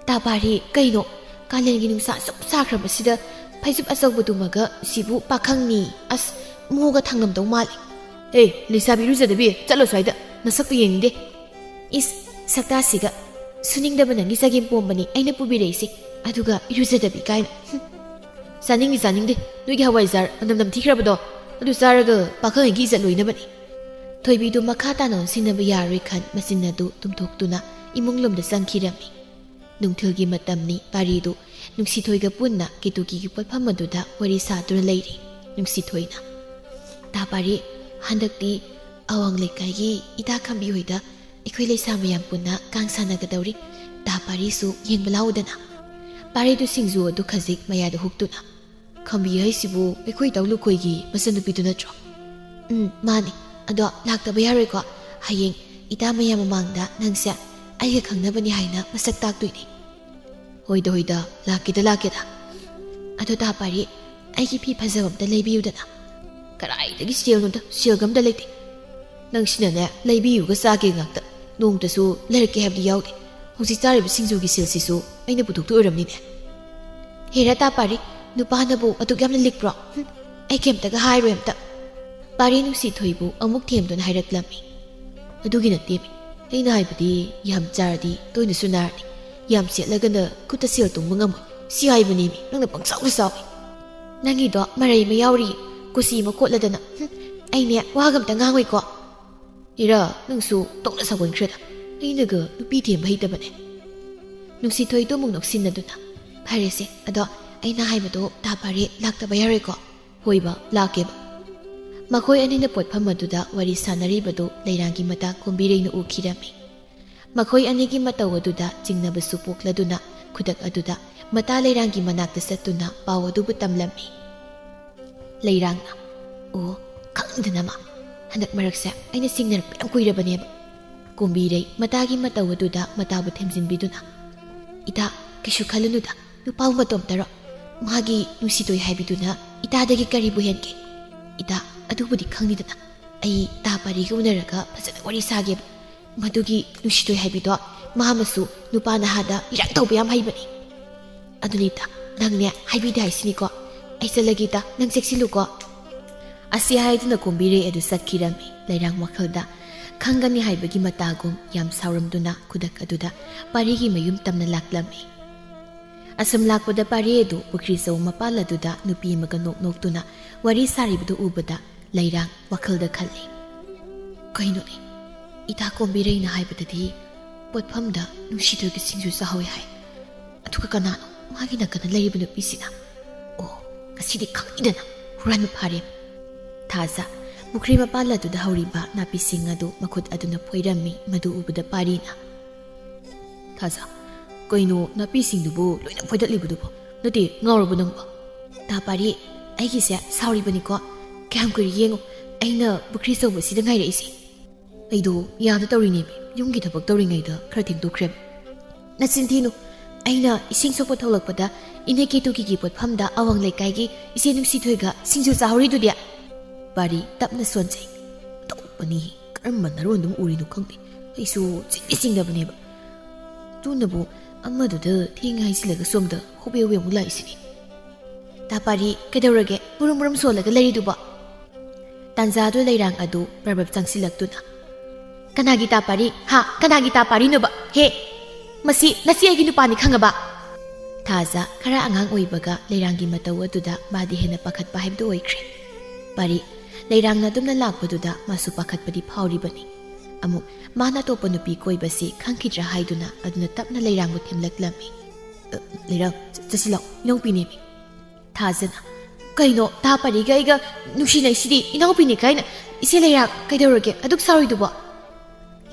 ꯇꯥ ꯄꯥꯔꯤ ꯀꯩꯅꯣ, ꯀꯥꯂꯦꯟꯒꯤ ꯅꯨꯡꯁꯥ ꯁꯨꯝ ꯁꯥꯈ꯭ꯔꯕꯁꯤꯗ ꯐꯩꯖꯨꯞ ꯑꯆꯧꯕꯗꯨꯃꯒ ꯁꯤꯕꯨ ꯄꯥꯈꯪꯅꯤ, ꯑꯁ ꯃꯣꯒ ꯊꯥꯡꯂꯝꯗꯧ ꯃꯥꯜꯂꯤ꯫ ꯂꯩꯁꯥꯕꯤ ꯏꯔꯨꯖꯗꯕꯤ ꯆꯠꯂꯣ ꯁ꯭ꯋꯥꯏꯗ, ꯅꯁꯛꯇꯨ ꯌꯦꯡꯅꯤꯡꯗꯦ꯫ ꯏꯁ ꯁꯛꯇꯥꯁꯤꯒ, ꯁꯨꯅꯤꯡꯗꯕ ꯅꯪꯒꯤ ꯆꯒꯦꯝꯄꯣꯝꯕꯅꯤ ꯑꯩꯅ ꯄꯨꯕꯤꯔꯛꯏꯁꯤ, ꯑꯗꯨꯒ ꯏꯔꯨꯖꯗꯕꯤ ꯀꯥꯏꯅ꯫ ꯆꯥꯅꯤꯡꯗꯦ, ꯅꯣꯏꯒꯤ ꯍꯋꯥꯏꯖꯥꯔ ꯃꯅꯝ ꯅꯝꯊꯤꯈ꯭ꯔꯕꯗꯣ ꯑꯗꯨ ꯆꯥꯔꯒ ꯄꯥꯈꯪꯒꯤ ꯏꯖꯠ ꯂꯣꯏꯅꯕꯅꯤ꯫ ꯊꯣꯏꯕꯤꯗꯨ ꯃꯈꯥ ꯇꯥꯅ ꯑꯣꯟꯁꯤꯟꯅꯕ ꯌꯥꯔꯣꯏ ꯈꯟ ꯃꯆꯤꯟ ꯑꯗꯨ ꯇꯨꯝꯊꯣꯛꯇꯨꯅ ꯏꯃꯨꯡꯂꯣꯝꯗ ꯆꯪꯈꯤꯔꯝꯃꯤ꯫ ꯅꯨꯡꯊꯤꯜꯒꯤ ꯃꯇꯝꯅꯤ꯫ ꯄꯥꯔꯤꯗꯨ ꯅꯨꯡꯁꯤꯊꯣꯏꯒ ꯄꯨꯟꯅ ꯀꯦꯇꯨꯀꯤꯒꯤ ꯄꯣꯠꯐꯝ ꯑꯗꯨꯗ ꯋꯥꯔꯤ ꯁꯥꯗꯨꯅ ꯂꯩꯔꯤ꯫ ꯅꯨꯡꯁꯤꯊꯣꯏꯅ ꯇꯥ ꯄꯥꯔꯤ ꯍꯟꯗꯛꯇꯤ ꯑꯋꯥꯡ ꯂꯩꯀꯥꯏꯒꯤ ꯏꯇꯥ ꯈꯝꯕꯤ ꯍꯣꯏꯗ ꯑꯩꯈꯣꯏ ꯂꯩꯁꯥ ꯃꯌꯥꯝ ꯄꯨꯟꯅ ꯀꯥꯡ ꯁꯥꯟꯅꯒꯗꯧꯔꯤ, ꯇꯥ ꯄꯥꯔꯤꯁꯨ ꯌꯦꯡꯕ ꯂꯥꯛꯎꯗꯅ꯫ ꯄꯥꯔꯤꯗꯨ ꯁꯤꯡꯖꯨ ꯑꯗꯨ ꯈꯖꯤꯛ ꯃꯌꯥꯗ ꯍꯨꯛꯇꯨꯅ ꯈꯝꯕꯤ ꯍꯥꯏꯁꯤꯕꯨ ꯑꯩꯈꯣꯏ ꯇꯧꯂꯨꯈꯣꯏꯒꯤ ꯃꯆꯟꯅꯨꯄꯤꯗꯨ ꯅꯠꯇ꯭ꯔꯣ? ꯃꯥꯅꯤ, ꯑꯗꯣ ꯂꯥꯛꯇꯕ ꯌꯥꯔꯣꯏꯀꯣ, ꯍꯌꯦꯡ ꯏꯇꯥ ꯃꯌꯥꯝ ꯃꯃꯥꯡꯗ ꯅꯪꯁꯦ ꯑꯩꯒ ꯈꯪꯅꯕꯅꯤ ꯍꯥꯏꯅ ꯃꯁꯛ ꯇꯥꯛꯇꯣꯏꯅꯤ꯫ ꯍꯣꯏꯗ ꯂꯥꯛꯀꯦꯗ꯫ ꯑꯗꯣ ꯇꯥ ꯄꯥꯔꯤ ꯑꯩꯒꯤ ꯐꯤ ꯐꯖꯕ ꯑꯝꯇ ꯂꯩꯕꯤꯌꯨꯗꯅ꯫ ꯀꯗꯥꯏꯗꯒꯤ ꯁꯦꯜꯅꯣꯗ, ꯁꯦꯜꯒ ꯑꯝꯇ ꯂꯩꯇꯦ꯫ ꯅꯪꯁꯤꯅꯅꯦ ꯂꯩꯕꯤꯌꯨꯒ ꯆꯥꯒꯦ ꯉꯥꯛꯇ, ꯅꯣꯡꯇꯁꯨ ꯂꯩꯔꯛꯀꯦ ꯍꯥꯏꯕꯗꯤ ꯌꯥꯎꯗꯦ꯫ ꯍꯧꯖꯤꯛ ꯆꯥꯔꯤꯕ ꯁꯤꯡꯖꯨꯒꯤ ꯁꯦꯜꯁꯤꯁꯨ ꯑꯩꯅ ꯄꯨꯊꯣꯛꯇꯣ ꯑꯣꯏꯔꯝꯅꯤꯅꯦ꯫ ꯍꯦꯔꯥ ꯇꯥ ꯄꯥꯔꯤ ꯅꯨꯄꯥꯅꯕꯨ ꯑꯗꯨꯛ ꯌꯥꯝꯅ ꯂꯤꯛꯄ꯭ꯔꯣ? ꯑꯩ ꯀꯩꯝꯇꯒ ꯍꯥꯏꯔꯣꯏ ꯑꯝꯇ꯫ ꯄꯥꯔꯤ ꯅꯨꯡꯁꯤꯊꯣꯏꯕꯨ ꯑꯃꯨꯛ ꯊꯦꯝꯗꯨꯅ ꯍꯥꯏꯔꯛꯂꯝꯃꯤ꯫ ꯑꯗꯨꯒꯤ ꯅꯠꯇꯦꯃꯤ, ꯑꯩꯅ ꯍꯥꯏꯕꯗꯤ ꯌꯥꯝ ꯆꯥꯔꯗꯤ ꯇꯣꯏꯅꯁꯨ ꯅꯥꯔꯅꯤ, ꯌꯥꯝ ꯁꯦꯠꯂꯒꯅ ꯈꯨꯠꯇ ꯁꯦꯜ ꯇꯨꯡꯕ ꯉꯝꯃꯣꯏ, ꯁꯤ ꯍꯥꯏꯕꯅꯦꯃꯤ, ꯅꯪꯅ ꯄꯪꯆꯥꯎꯗ ꯆꯥꯎꯏ꯫ ꯅꯪꯒꯤꯗꯣ ꯃꯔꯩ ꯑꯃ ꯌꯥꯎꯔꯤ, ꯀꯨꯁꯤ ꯑꯃ ꯀꯣꯠꯂꯗꯅ꯫ ꯑꯩꯅꯦ ꯋꯥꯒ ꯑꯝꯇ ꯉꯥꯡꯉꯣꯏꯀꯣ꯫ ꯏꯔꯥ ꯅꯪꯁꯨ ꯇꯣꯛꯅ ꯁꯥꯎꯒꯟꯈ꯭ꯔꯦꯗ, ꯑꯩꯅꯒ ꯅꯨꯄꯤ ꯊꯦꯝꯕ ꯍꯩꯇꯕꯅꯦ꯫ ꯅꯨꯡꯁꯤꯊꯣꯏꯗꯣ ꯑꯃꯨꯛ ꯅꯣꯛꯁꯤꯟꯅꯗꯨꯅ ꯐꯔꯦꯁꯦ, ꯑꯗꯣ ꯑꯩꯅ ꯍꯥꯏꯕꯗꯣ ꯇꯥ ꯄꯥꯔꯤ ꯂꯥꯛꯇꯕ ꯌꯥꯔꯣꯏꯀꯣ? ꯍꯣꯏꯕ ꯂꯥꯛꯀꯦꯕ꯫ ꯃꯈꯣꯏ ꯑꯅꯤꯅ ꯄꯣꯠꯐꯝ ꯑꯗꯨꯗ ꯋꯥꯔꯤ ꯁꯥꯟꯅꯔꯤꯕꯗꯨ ꯂꯩꯔꯥꯡꯒꯤ ꯃꯇꯥ ꯀꯣꯝꯕꯤꯔꯩꯅ ꯎꯈꯤꯔꯝꯃꯤ꯫ ꯃꯈꯣꯏ ꯑꯅꯤꯒꯤ ꯃꯇꯧ ꯑꯗꯨꯗ ꯆꯤꯡꯅꯕꯁꯨ ꯄꯣꯛꯂꯗꯨꯅ ꯈꯨꯗꯛ ꯑꯗꯨꯗ ꯃꯇꯥ ꯂꯩꯔꯥꯡꯒꯤ ꯃꯅꯥꯛꯇ ꯆꯠꯇꯨꯅ ꯄꯥꯎ ꯑꯗꯨꯕꯨ ꯇꯝꯂꯝꯃꯤ꯫ ꯂꯩꯔꯥꯡꯅ "ꯑꯣ ꯈꯪꯗꯅ ꯃꯥ ꯍꯟꯗꯛ ꯃꯔꯛꯁꯦ ꯑꯩꯅ ꯁꯤꯡꯅꯔꯛꯄ ꯌꯥꯝ ꯀꯨꯏꯔꯕꯅꯦꯕ." ꯀꯣꯝꯕꯤꯔꯩ ꯃꯇꯥꯒꯤ ꯃꯇꯧ ꯑꯗꯨꯗ ꯃꯇꯥꯕꯨ ꯊꯦꯝꯖꯤꯟꯕꯤꯗꯨꯅ "ꯏꯇꯥ ꯀꯩꯁꯨ ꯈꯜꯂꯨꯅꯨꯗ, ꯅꯨꯄꯥ ꯃꯇꯣꯝꯇꯔꯣ, ꯃꯥꯒꯤ ꯅꯨꯡꯁꯤꯗꯣꯏ ꯍꯥꯏꯕꯗꯨꯅ ꯏꯇꯥꯗꯒꯤ ꯀꯔꯤꯕꯨ ꯍꯦꯟꯒꯦ? ꯏꯇꯥ ꯑꯗꯨꯕꯨꯗꯤ ꯈꯪꯅꯤꯗꯅ, ꯑꯩ ꯇꯥ ꯄꯥꯔꯤꯒ ꯎꯅꯔꯒ ꯐꯖꯅ ꯋꯥꯔꯤ ꯁꯥꯒꯦꯕ. ꯃꯗꯨꯒꯤ ꯅꯨꯡꯁꯤꯗꯣꯏ ꯍꯥꯏꯕꯗꯣ ꯃꯥꯃꯁꯨ ꯅꯨꯄꯥ ꯅꯍꯥꯗ ꯏꯔꯥꯡ ꯇꯧꯕ ꯌꯥꯝ ꯍꯩꯕꯅꯤ. ꯑꯗꯨꯅꯤ ꯏꯇꯥ, ꯅꯪꯅꯦ ꯍꯥꯏꯕꯤꯗꯦ ꯍꯥꯏꯁꯤꯅꯤꯀꯣ. ꯑꯩ ꯆꯠꯂꯒꯦ ꯏꯇꯥ, ꯅꯪ ꯆꯦꯛꯁꯤꯜꯂꯨꯀꯣ." ꯑꯁꯤ ꯍꯥꯏꯗꯨꯅ ꯀꯣꯝꯕꯤꯔꯩ ꯑꯗꯨ ꯆꯠꯈꯤꯔꯝꯃꯤ꯫ ꯂꯩꯔꯥꯡ ꯋꯥꯈꯜꯗ ꯈꯪꯒꯅꯤ ꯍꯥꯏꯕꯒꯤ ꯃꯇꯥꯒꯨꯝ ꯌꯥꯝ ꯁꯥꯎꯔꯝꯗꯨꯅ ꯈꯨꯗꯛ ꯑꯗꯨꯗ ꯄꯥꯔꯤꯒꯤ ꯃꯌꯨꯝ ꯇꯝꯅ ꯂꯥꯛꯂꯝꯃꯤ꯫ ꯑꯁꯨꯝ ꯂꯥꯛꯄꯗ ꯄꯥꯔꯤ ꯑꯗꯨ ꯄꯨꯈ꯭ꯔꯤ ꯆꯧ ꯃꯄꯥꯜ ꯑꯗꯨꯗ ꯅꯨꯄꯤ ꯑꯃꯒ ꯅꯣꯛ ꯅꯣꯛꯇꯨꯅ ꯋꯥꯔꯤ ꯁꯥꯔꯤꯕꯗꯨ ꯎꯕꯗ ꯂꯩꯔꯥꯡ ꯋꯥꯈꯜꯗ ꯈꯜꯂꯤ, ꯀꯩꯅꯣꯅꯦ, ꯏꯇꯥ ꯀꯣꯝꯕꯤꯔꯩꯅ ꯍꯥꯏꯕꯗꯗꯤ ꯄꯣꯠꯐꯝꯗ ꯅꯨꯡꯁꯤꯗꯣꯏꯒꯤ ꯁꯤꯡꯖꯨ ꯆꯥꯍꯧꯋꯤ ꯍꯥꯏ. ꯑꯗꯨꯒ ꯀꯅꯥꯅꯣ ꯃꯥꯒꯤ ꯅꯥꯀꯟꯗ ꯂꯩꯔꯤꯕ ꯅꯨꯄꯤꯁꯤꯅ? ꯑꯣ, ꯉꯁꯤꯗꯤ ꯈꯪꯏꯗꯅ ꯍꯨꯔꯥꯟꯕ ꯐꯥꯔꯦ. ꯊꯥꯖ ꯄꯨꯈ꯭ꯔꯤ ꯃꯄꯥꯜ ꯑꯗꯨꯗ ꯍꯧꯔꯤꯕ ꯅꯥꯄꯤꯁꯤꯡ ꯑꯗꯨ ꯃꯈꯨꯠ ꯑꯗꯨꯅ ꯐꯣꯏꯔꯝꯃꯤ꯫ ꯃꯗꯨ ꯎꯕꯗ ꯄꯥꯔꯤꯅ "ꯊꯥꯖ, ꯀꯩꯅꯣ ꯅꯥꯄꯤꯁꯤꯡꯗꯨꯕꯨ ꯂꯣꯏꯅ ꯐꯣꯏꯗꯠꯂꯤꯕꯗꯨꯕꯣ? ꯅꯠꯇꯦ, ꯉꯥꯎꯔꯕ ꯅꯪꯕꯣ?" "ꯇꯥ ꯄꯥꯔꯤ, ꯑꯩꯒꯤꯁꯦ ꯁꯥꯎꯔꯤꯕꯅꯤꯀꯣ. ꯀꯌꯥꯝ ꯀꯨꯏꯔꯦ ꯌꯦꯡꯉꯨ, ꯑꯩꯅ ꯄꯨꯈ꯭ꯔꯤ ꯆꯧꯕꯁꯤꯗ ꯉꯥꯏꯔꯛꯏꯁꯦ. ꯑꯩꯗꯣ ꯌꯥꯗ ꯇꯧꯔꯤꯅꯦꯃꯤ, ꯌꯨꯝꯒꯤ ꯊꯕꯛ ꯇꯧꯔꯤꯉꯩꯗ ꯈꯔ ꯊꯦꯡꯗꯣꯛꯈ꯭ꯔꯦꯕ." "ꯅꯆꯤꯟ ꯊꯤꯅꯨ, ꯑꯩꯅ ꯏꯁꯤꯡ ꯁꯣꯛꯄ ꯊꯣꯛꯂꯛꯄꯗ ꯏꯅꯦ ꯀꯦꯇꯨꯀꯤꯒꯤ ꯄꯣꯠꯐꯝꯗ ꯑꯋꯥꯡ ꯂꯩꯀꯥꯏꯒꯤ ꯏꯆꯦ ꯅꯨꯡꯁꯤꯊꯣꯏꯒ ꯁꯤꯡꯖꯨ ꯆꯥꯍꯧꯔꯤꯗꯨꯗꯤ." ꯄꯥꯔꯤ ꯇꯞꯅ ꯁꯣꯟꯖꯩ. "ꯇꯧꯕꯅꯤ, ꯀꯔꯝꯕ ꯅꯔꯣꯟꯗꯨꯝ ꯎꯔꯤꯅꯣ ꯈꯪꯗꯦ. ꯑꯩꯁꯨ ꯆꯤꯡꯗꯤ ꯆꯤꯡꯗꯕꯅꯦꯕ. ꯇꯨꯅꯕꯨ ꯑꯃꯗꯨꯗ ꯊꯦꯡꯉꯦ ꯍꯥꯏꯁꯤꯜꯂꯒ ꯁꯣꯝꯗ ꯍꯣꯕꯦ ꯍꯣꯕꯦ ꯑꯃꯨꯛ ꯂꯥꯛꯏꯁꯤꯅꯤ." "ꯇꯥ ꯄꯥꯔꯤ, ꯀꯩꯗꯧꯔꯒꯦ ꯃꯨꯔꯨꯝ ꯃꯨꯔꯨꯝ ꯁꯣꯜꯂꯒ ꯂꯩꯔꯤꯗꯨꯕꯣ?" ꯇꯥꯟꯖꯥꯗꯨ ꯂꯩꯔꯥꯡ ꯑꯗꯨ ꯄ꯭ꯔꯕꯞ ꯆꯪꯁꯤꯜꯂꯛꯇꯨꯅ "ꯀꯅꯥꯒꯤ ꯇꯥ ꯄꯥꯔꯤ? ꯍꯥ, ꯀꯅꯥꯒꯤ ꯇꯥ ꯄꯥꯔꯤꯅꯣꯕ? ꯍꯦ, ꯃꯁꯤ ꯅꯆꯦ ꯑꯩꯒꯤ ꯅꯨꯄꯥꯅꯤ ꯈꯪꯉꯕ?" ꯊꯥꯖ ꯈꯔ ꯑꯉꯥꯡ ꯑꯣꯏꯕꯒ ꯂꯩꯔꯥꯡꯒꯤ ꯃꯇꯧ ꯑꯗꯨꯗ ꯃꯥꯗꯤ ꯍꯦꯟꯅ ꯄꯥꯈꯠꯄ ꯍꯥꯏꯕꯗꯨ ꯑꯣꯏꯈ꯭ꯔꯦ꯫ ꯄꯥꯔꯤ ꯂꯩꯔꯥꯡꯅ ꯑꯗꯨꯝꯅ ꯂꯥꯛꯄꯗꯨꯗ ꯃꯥꯁꯨ ꯄꯥꯈꯠꯄꯗꯤ ꯐꯥꯎꯔꯤꯕꯅꯤ꯫ ꯑꯃꯨꯛ ꯃꯥꯅ ꯑꯇꯣꯞꯄ ꯅꯨꯄꯤ ꯀꯣꯏꯕꯁꯤ ꯈꯪꯈꯤꯗ꯭ꯔꯥ ꯍꯥꯏꯗꯨꯅ ꯑꯗꯨꯅ ꯇꯞꯅ ꯂꯩꯔꯥꯡꯕꯨ ꯊꯦꯝꯂꯛꯂꯝꯃꯤ꯫ "ꯂꯩꯔꯥꯡ, ꯆꯠꯁꯤꯜꯂꯥꯎ, ꯏꯅꯥꯎꯄꯤꯅꯦꯃꯤ." ꯊꯥꯖꯅ "ꯀꯩꯅꯣ, ꯇꯥ ꯄꯥꯔꯤꯒ ꯑꯩꯒ ꯅꯨꯡꯁꯤꯅꯩꯁꯤꯗꯤ ꯏꯅꯥꯎꯄꯤꯅꯤ ꯀꯥꯏꯅ. ꯏꯆꯦ ꯂꯩꯔꯥꯡ, ꯀꯩꯗꯧꯔꯒꯦ ꯑꯗꯨꯛ ꯁꯥꯎꯔꯤꯗꯨꯕꯣ?"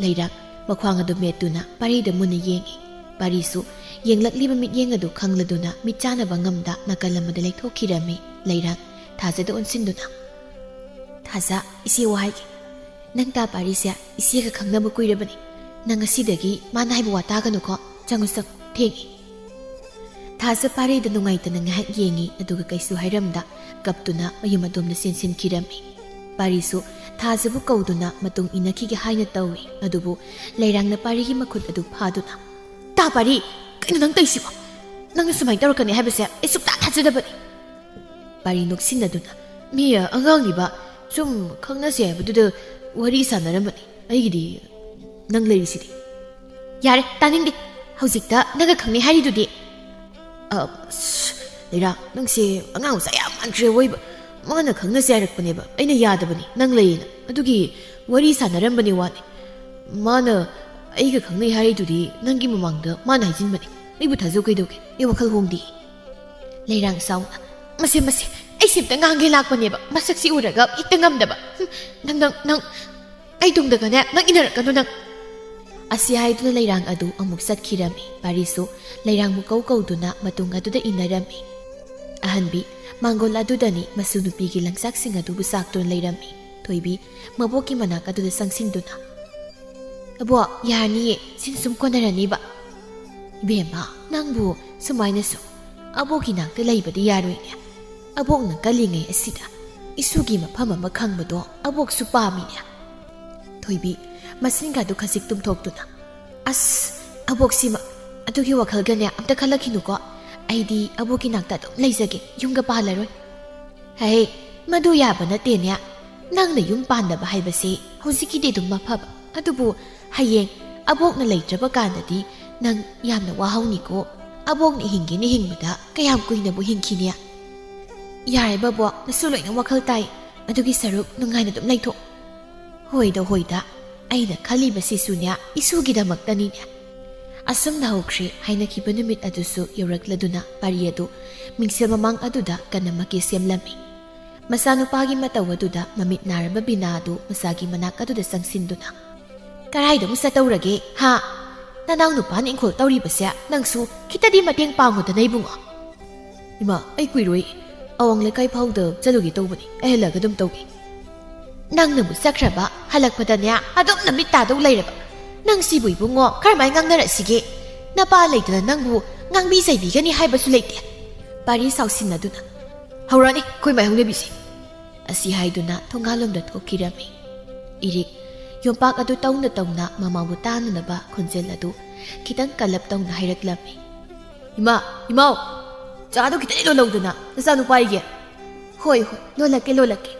ꯂꯩꯔꯥꯡ ꯃꯈ꯭ꯋꯥꯡ ꯑꯗꯨ ꯃꯦꯠꯇꯨꯅ ꯄꯥꯔꯤꯗ ꯃꯨꯟꯅ ꯌꯦꯡꯉꯤ꯫ ꯄꯥꯔꯤꯁꯨ ꯌꯦꯡꯂꯛꯂꯤꯕ ꯃꯤꯠꯌꯦꯡ ꯑꯗꯨ ꯈꯪꯂꯗꯨꯅ ꯃꯤꯠ ꯆꯥꯅꯕ ꯉꯝꯗ ꯅꯥꯀꯜ ꯑꯃꯗ ꯂꯩꯊꯣꯛꯈꯤꯔꯝꯃꯤ꯫ ꯂꯩꯔꯥꯡ ꯊꯥꯖꯗ ꯑꯣꯟꯁꯤꯟꯗꯨꯅ "ꯊꯥꯖ, ꯏꯆꯦ ꯋꯥ ꯍꯥꯏꯒꯦ. ꯅꯪ ꯇꯥ ꯄꯥꯔꯤꯁꯦ ꯏꯆꯦꯒ ꯈꯪꯅꯕ ꯀꯨꯏꯔꯕꯅꯤ. ꯅꯪ ꯉꯁꯤꯗꯒꯤ ꯃꯥꯅ ꯍꯥꯏꯕ ꯋꯥ ꯇꯥꯒꯅꯨꯀꯣ. ꯆꯪꯉꯨ ꯆꯪꯉꯨ, ꯊꯦꯡꯉꯤ." ꯊꯥꯖ ꯄꯥꯔꯤꯗ ꯅꯨꯡꯉꯥꯏꯇꯅ ꯉꯥꯏꯍꯥꯛ ꯌꯦꯡꯉꯤ, ꯑꯗꯨꯒ ꯀꯩꯁꯨ ꯍꯥꯏꯔꯝꯗ ꯀꯞꯇꯨꯅ ꯃꯌꯨꯝ ꯑꯗꯣꯝꯗ ꯆꯦꯟꯁꯤꯟꯈꯤꯔꯝꯃꯤ꯫ ꯄꯥꯔꯤꯁꯨ ꯊꯥꯖꯕꯨ ꯀꯧꯗꯨꯅ ꯃꯇꯨꯡ ꯏꯟꯅꯈꯤꯒꯦ ꯍꯥꯏꯅ ꯇꯧꯏ, ꯑꯗꯨꯕꯨ ꯂꯩꯔꯥꯡꯅ ꯄꯥꯔꯤꯒꯤ ꯃꯈꯨꯠ ꯑꯗꯨ ꯐꯥꯗꯨꯅ "ꯇꯥ ꯄꯥꯔꯤ, ꯀꯩꯅꯣ ꯅꯪ ꯇꯧꯏꯁꯤꯕꯣ? ꯅꯪꯅ ꯁꯨꯃꯥꯏꯅ ꯇꯧꯔꯛꯀꯅꯤ ꯍꯥꯏꯕꯁꯦ ꯑꯩ ꯁꯨꯛꯊꯥ ꯊꯥꯖꯗꯕꯅꯤ." ꯄꯥꯔꯤ ꯅꯣꯛꯁꯤꯟꯅꯗꯨꯅ "ꯃꯤ ꯑꯉꯥꯡꯅꯤꯕ, ꯁꯨꯝ ꯈꯪꯅꯁꯦ ꯍꯥꯏꯕꯗꯨꯗ ꯋꯥꯔꯤ ꯁꯥꯟꯅꯔꯝꯕꯅꯤ. ꯑꯩꯒꯤꯗꯤ ꯅꯪ ꯂꯩꯔꯤꯁꯤꯗꯤ." "ꯌꯥꯔꯦ, ꯇꯥꯅꯤꯡꯗꯦ. ꯍꯧꯖꯤꯛꯇ ꯅꯪꯒ ꯈꯪꯅꯩ ꯍꯥꯏꯔꯤꯗꯨꯗꯤ." "ꯂꯩꯔꯥꯡ, ꯅꯪꯁꯦ ꯑꯉꯥꯡ ꯃꯆꯥ ꯌꯥꯝ ꯃꯥꯟꯈ꯭ꯔꯦ ꯑꯣꯏꯕ. ꯃꯥꯅ ꯈꯪꯅꯁꯦ ꯍꯥꯏꯔꯛꯄꯅꯦꯕ, ꯑꯩꯅ ꯌꯥꯗꯕꯅꯤ, ꯅꯪ ꯂꯩꯌꯦꯅ. ꯑꯗꯨꯒꯤ ꯋꯥꯔꯤ ꯁꯥꯟꯅꯔꯝꯕꯅꯤ ꯋꯥꯅꯤ. ꯃꯥꯅ ꯑꯩꯒ ꯈꯪꯅꯩ ꯍꯥꯏꯔꯤꯗꯨꯗꯤ ꯅꯪꯒꯤ ꯃꯃꯥꯡꯗ ꯃꯥꯅ ꯍꯥꯏꯖꯤꯟꯕꯅꯤ. ꯑꯩꯕꯨ ꯊꯥꯖꯧ ꯀꯩꯗꯧꯒꯦ? ꯑꯩ ꯋꯥꯈꯜ ꯍꯣꯡꯗꯦ." ꯂꯩꯔꯥꯡ ꯁꯥꯎꯅ "ꯃꯁꯦ ꯑꯩꯁꯦ ꯑꯝꯇ ꯉꯥꯡꯒꯦ ꯂꯥꯛꯄꯅꯦꯕ, ꯃꯁꯛꯁꯤ ꯎꯔꯒ ꯍꯦꯛꯇ ꯉꯝꯗꯕ. ꯅꯪ ꯑꯩ ꯇꯨꯡꯗꯒꯅꯦ ꯅꯪ ꯏꯟꯅꯔꯛꯀꯅꯨ ꯅꯪ." ꯑꯁꯤ ꯍꯥꯏꯗꯨꯅ ꯂꯩꯔꯥꯡ ꯑꯗꯨ ꯑꯃꯨꯛ ꯆꯠꯈꯤꯔꯝꯃꯤ꯫ ꯄꯥꯔꯤꯁꯨ ꯂꯩꯔꯥꯡꯕꯨ ꯀꯧꯗꯨꯅ ꯃꯇꯨꯡ ꯑꯗꯨꯗ ꯏꯟꯅꯔꯝꯃꯤ꯫ ꯑꯍꯟꯕꯤ ꯃꯥꯡꯒꯣꯜ ꯑꯗꯨꯗꯅꯤ ꯃꯁꯨ ꯅꯨꯄꯤꯒꯤ ꯂꯪꯆꯥꯛꯁꯤꯡ ꯑꯗꯨꯕꯨ ꯆꯥꯛꯇꯨꯅ ꯂꯩꯔꯝꯃꯤ꯫ ꯊꯣꯏꯕꯤ ꯃꯕꯣꯛꯀꯤ ꯃꯅꯥꯛ ꯑꯗꯨꯗ ꯆꯪꯁꯤꯟꯗꯨꯅ "ꯑꯕꯣꯛ, ꯌꯥꯔꯅꯤꯌꯦ, ꯁꯤꯅ ꯁꯨꯝ ꯀꯣꯟꯅꯔꯅꯤꯕ." "ꯏꯕꯦꯝꯃ, ꯅꯪꯕꯨ ꯁꯨꯃꯥꯏꯅꯁꯨ ꯑꯕꯣꯛꯀꯤ ꯅꯥꯛꯇ ꯂꯩꯕꯗꯤ ꯌꯥꯔꯣꯏꯅꯦ. ꯑꯕꯣꯛꯅ ꯀꯜꯂꯤꯉꯩ ꯑꯁꯤꯗ ꯏꯁꯨꯒꯤ ꯃꯐꯝ ꯑꯃ ꯈꯪꯕꯗꯣ ꯑꯕꯣꯛꯁꯨ ꯄꯥꯝꯃꯤꯅꯦ." ꯊꯣꯏꯕꯤ ꯃꯆꯤꯟꯒꯗꯨ ꯈꯖꯤꯛ ꯇꯨꯝꯊꯣꯛꯇꯨꯅ "ꯑꯁ, ꯑꯕꯣꯛꯁꯤꯃ ꯑꯗꯨꯒꯤ ꯋꯥꯈꯜꯒꯅꯦ ꯑꯝꯇ ꯈꯜꯂꯛꯈꯤꯅꯨꯀꯣ. ꯑꯩꯗꯤ ꯑꯕꯣꯛꯀꯤ ꯅꯥꯛꯇ ꯑꯗꯨꯝ ꯂꯩꯖꯒꯦ, ꯌꯨꯝꯒ ꯄꯥꯜꯂꯔꯣꯏ." "ꯍꯦ, ꯃꯗꯨ ꯌꯥꯕ ꯅꯠꯇꯦꯅꯦ. ꯅꯪꯅ ꯌꯨꯝ ꯄꯥꯟꯗꯕ ꯍꯥꯏꯕꯁꯤ ꯍꯧꯖꯤꯛꯀꯤꯗꯤ ꯑꯗꯨꯝ ꯑꯐꯕ, ꯑꯗꯨꯕꯨ ꯍꯌꯦꯡ ꯑꯕꯣꯛꯅ ꯂꯩꯇ꯭ꯔꯕ ꯀꯥꯟꯗꯗꯤ ꯅꯪ ꯌꯥꯝꯅ ꯋꯥꯍꯧꯅꯤꯀꯣ. ꯑꯕꯣꯛꯅ ꯍꯤꯡꯒꯦꯅ ꯍꯤꯡꯕꯗ ꯀꯌꯥꯝ ꯀꯨꯏꯅꯕꯨ ꯍꯤꯡꯈꯤꯅꯤ." "ꯌꯥꯔꯦ ꯕꯕꯣꯛ, ꯅꯁꯨ ꯂꯣꯏꯅ ꯋꯥꯈꯜ ꯇꯥꯏ. ꯑꯗꯨꯒꯤ ꯁꯔꯨꯛ ꯅꯨꯡꯉꯥꯏꯅ ꯑꯗꯨꯝ ꯂꯩꯊꯣꯛ." "ꯍꯣꯏꯗ, ꯑꯩꯅ ꯈꯜꯂꯤꯕꯁꯤꯁꯨꯅꯦ ꯏꯁꯨꯒꯤꯗꯃꯛꯇꯅꯤꯅꯦ." ꯑꯁꯨꯝꯅ ꯍꯧꯈ꯭ꯔꯦ ꯍꯥꯏꯅꯈꯤꯕ ꯅꯨꯃꯤꯠ ꯑꯗꯨꯁꯨ ꯌꯧꯔꯛꯂꯗꯨꯅ ꯄꯥꯔꯤ ꯑꯗꯨ ꯃꯤꯡꯁꯦꯜ ꯃꯃꯥꯡ ꯑꯗꯨꯗ ꯀꯟꯅꯃꯛꯀꯤ ꯁꯦꯝꯂꯝꯃꯤ꯫ ꯃꯆꯥꯅꯨꯄꯥꯒꯤ ꯃꯇꯧ ꯑꯗꯨꯗ ꯃꯃꯤꯠ ꯅꯥꯔꯕ ꯕꯤꯅꯥ ꯑꯗꯨ ꯃꯆꯥꯒꯤ ꯃꯅꯥꯛ ꯑꯗꯨꯗ ꯆꯪꯁꯤꯟꯗꯨꯅ "ꯀꯔꯥꯏꯗ ꯑꯃꯨꯛ ꯆꯠꯇꯧꯔꯒꯦ? ꯍꯥ, ꯅꯅꯥꯎ ꯅꯨꯄꯥꯅ ꯏꯪꯈꯣꯜ ꯇꯧꯔꯤꯕꯁꯦ ꯅꯪꯁꯨ ꯈꯤꯇꯗꯤ ꯃꯇꯦꯡ ꯄꯥꯡꯉꯨꯗꯅ ꯏꯕꯨꯡꯉꯣ. ꯏꯃꯥ ꯑꯩ ꯀꯨꯏꯔꯣꯏ ꯑꯋꯥꯡ ꯂꯩꯀꯥꯏ ꯐꯥꯎꯗ ꯆꯠꯂꯨꯒꯦ ꯇꯧꯕꯅꯤ ꯑꯩ ꯍꯜꯂꯛꯑꯒ ꯑꯗꯨꯝ ꯇꯧꯒꯦ. ꯅꯪꯅꯕꯨ ꯆꯠꯈ꯭ꯔꯕ ꯍꯜꯂꯛꯄꯗꯅꯦ ꯑꯗꯨꯝ ꯅꯨꯃꯤꯠ ꯇꯥꯗꯧ ꯂꯩꯔꯕ. ꯅꯪ ꯁꯤꯕꯨ ꯏꯕꯨꯡꯉꯣ ꯀꯔꯝꯍꯥꯏꯅ ꯉꯥꯡꯅꯔꯛꯁꯤꯒꯦ? ꯅꯄꯥ ꯂꯩꯇꯅ ꯅꯪꯕꯨ ꯉꯥꯡꯕꯤ ꯆꯩꯕꯤꯒꯅꯤ ꯍꯥꯏꯕꯁꯨ ꯂꯩꯇꯦ. ꯄꯥꯔꯤ ꯁꯥꯎꯁꯤꯟꯅꯗꯨꯅ ꯍꯧꯔꯛꯑꯅꯤ ꯑꯩꯈꯣꯏ ꯃꯥꯏꯍꯧꯅꯕꯤꯁꯤ ꯑꯁꯤ ꯍꯥꯏꯗꯨꯅ ꯊꯣꯡꯒꯥꯜꯂꯣꯝꯗ ꯊꯣꯛꯈꯤꯔꯝꯃꯤ. ꯏꯔꯤꯛ ꯌꯣꯝꯄꯥꯛ ꯑꯗꯨ ꯇꯧꯅ ꯇꯧꯅ ꯃꯃꯥꯕꯨ ꯇꯥꯅꯅꯕ ꯈꯣꯟꯖꯦꯜ ꯑꯗꯨ ꯈꯤꯇꯪ ꯀꯜꯂꯞ ꯇꯧꯅ ꯍꯥꯏꯔꯛꯂꯝꯃꯤ. ꯏꯃꯥ ꯏꯃꯥꯎ ꯆꯥꯗꯣ ꯈꯤꯇꯪ ꯂꯣꯜꯍꯧꯗꯅ ꯅꯆꯥꯅꯨꯄꯥꯒꯤ. ꯍꯣꯏ ꯂꯣꯜꯂꯛꯀꯦ.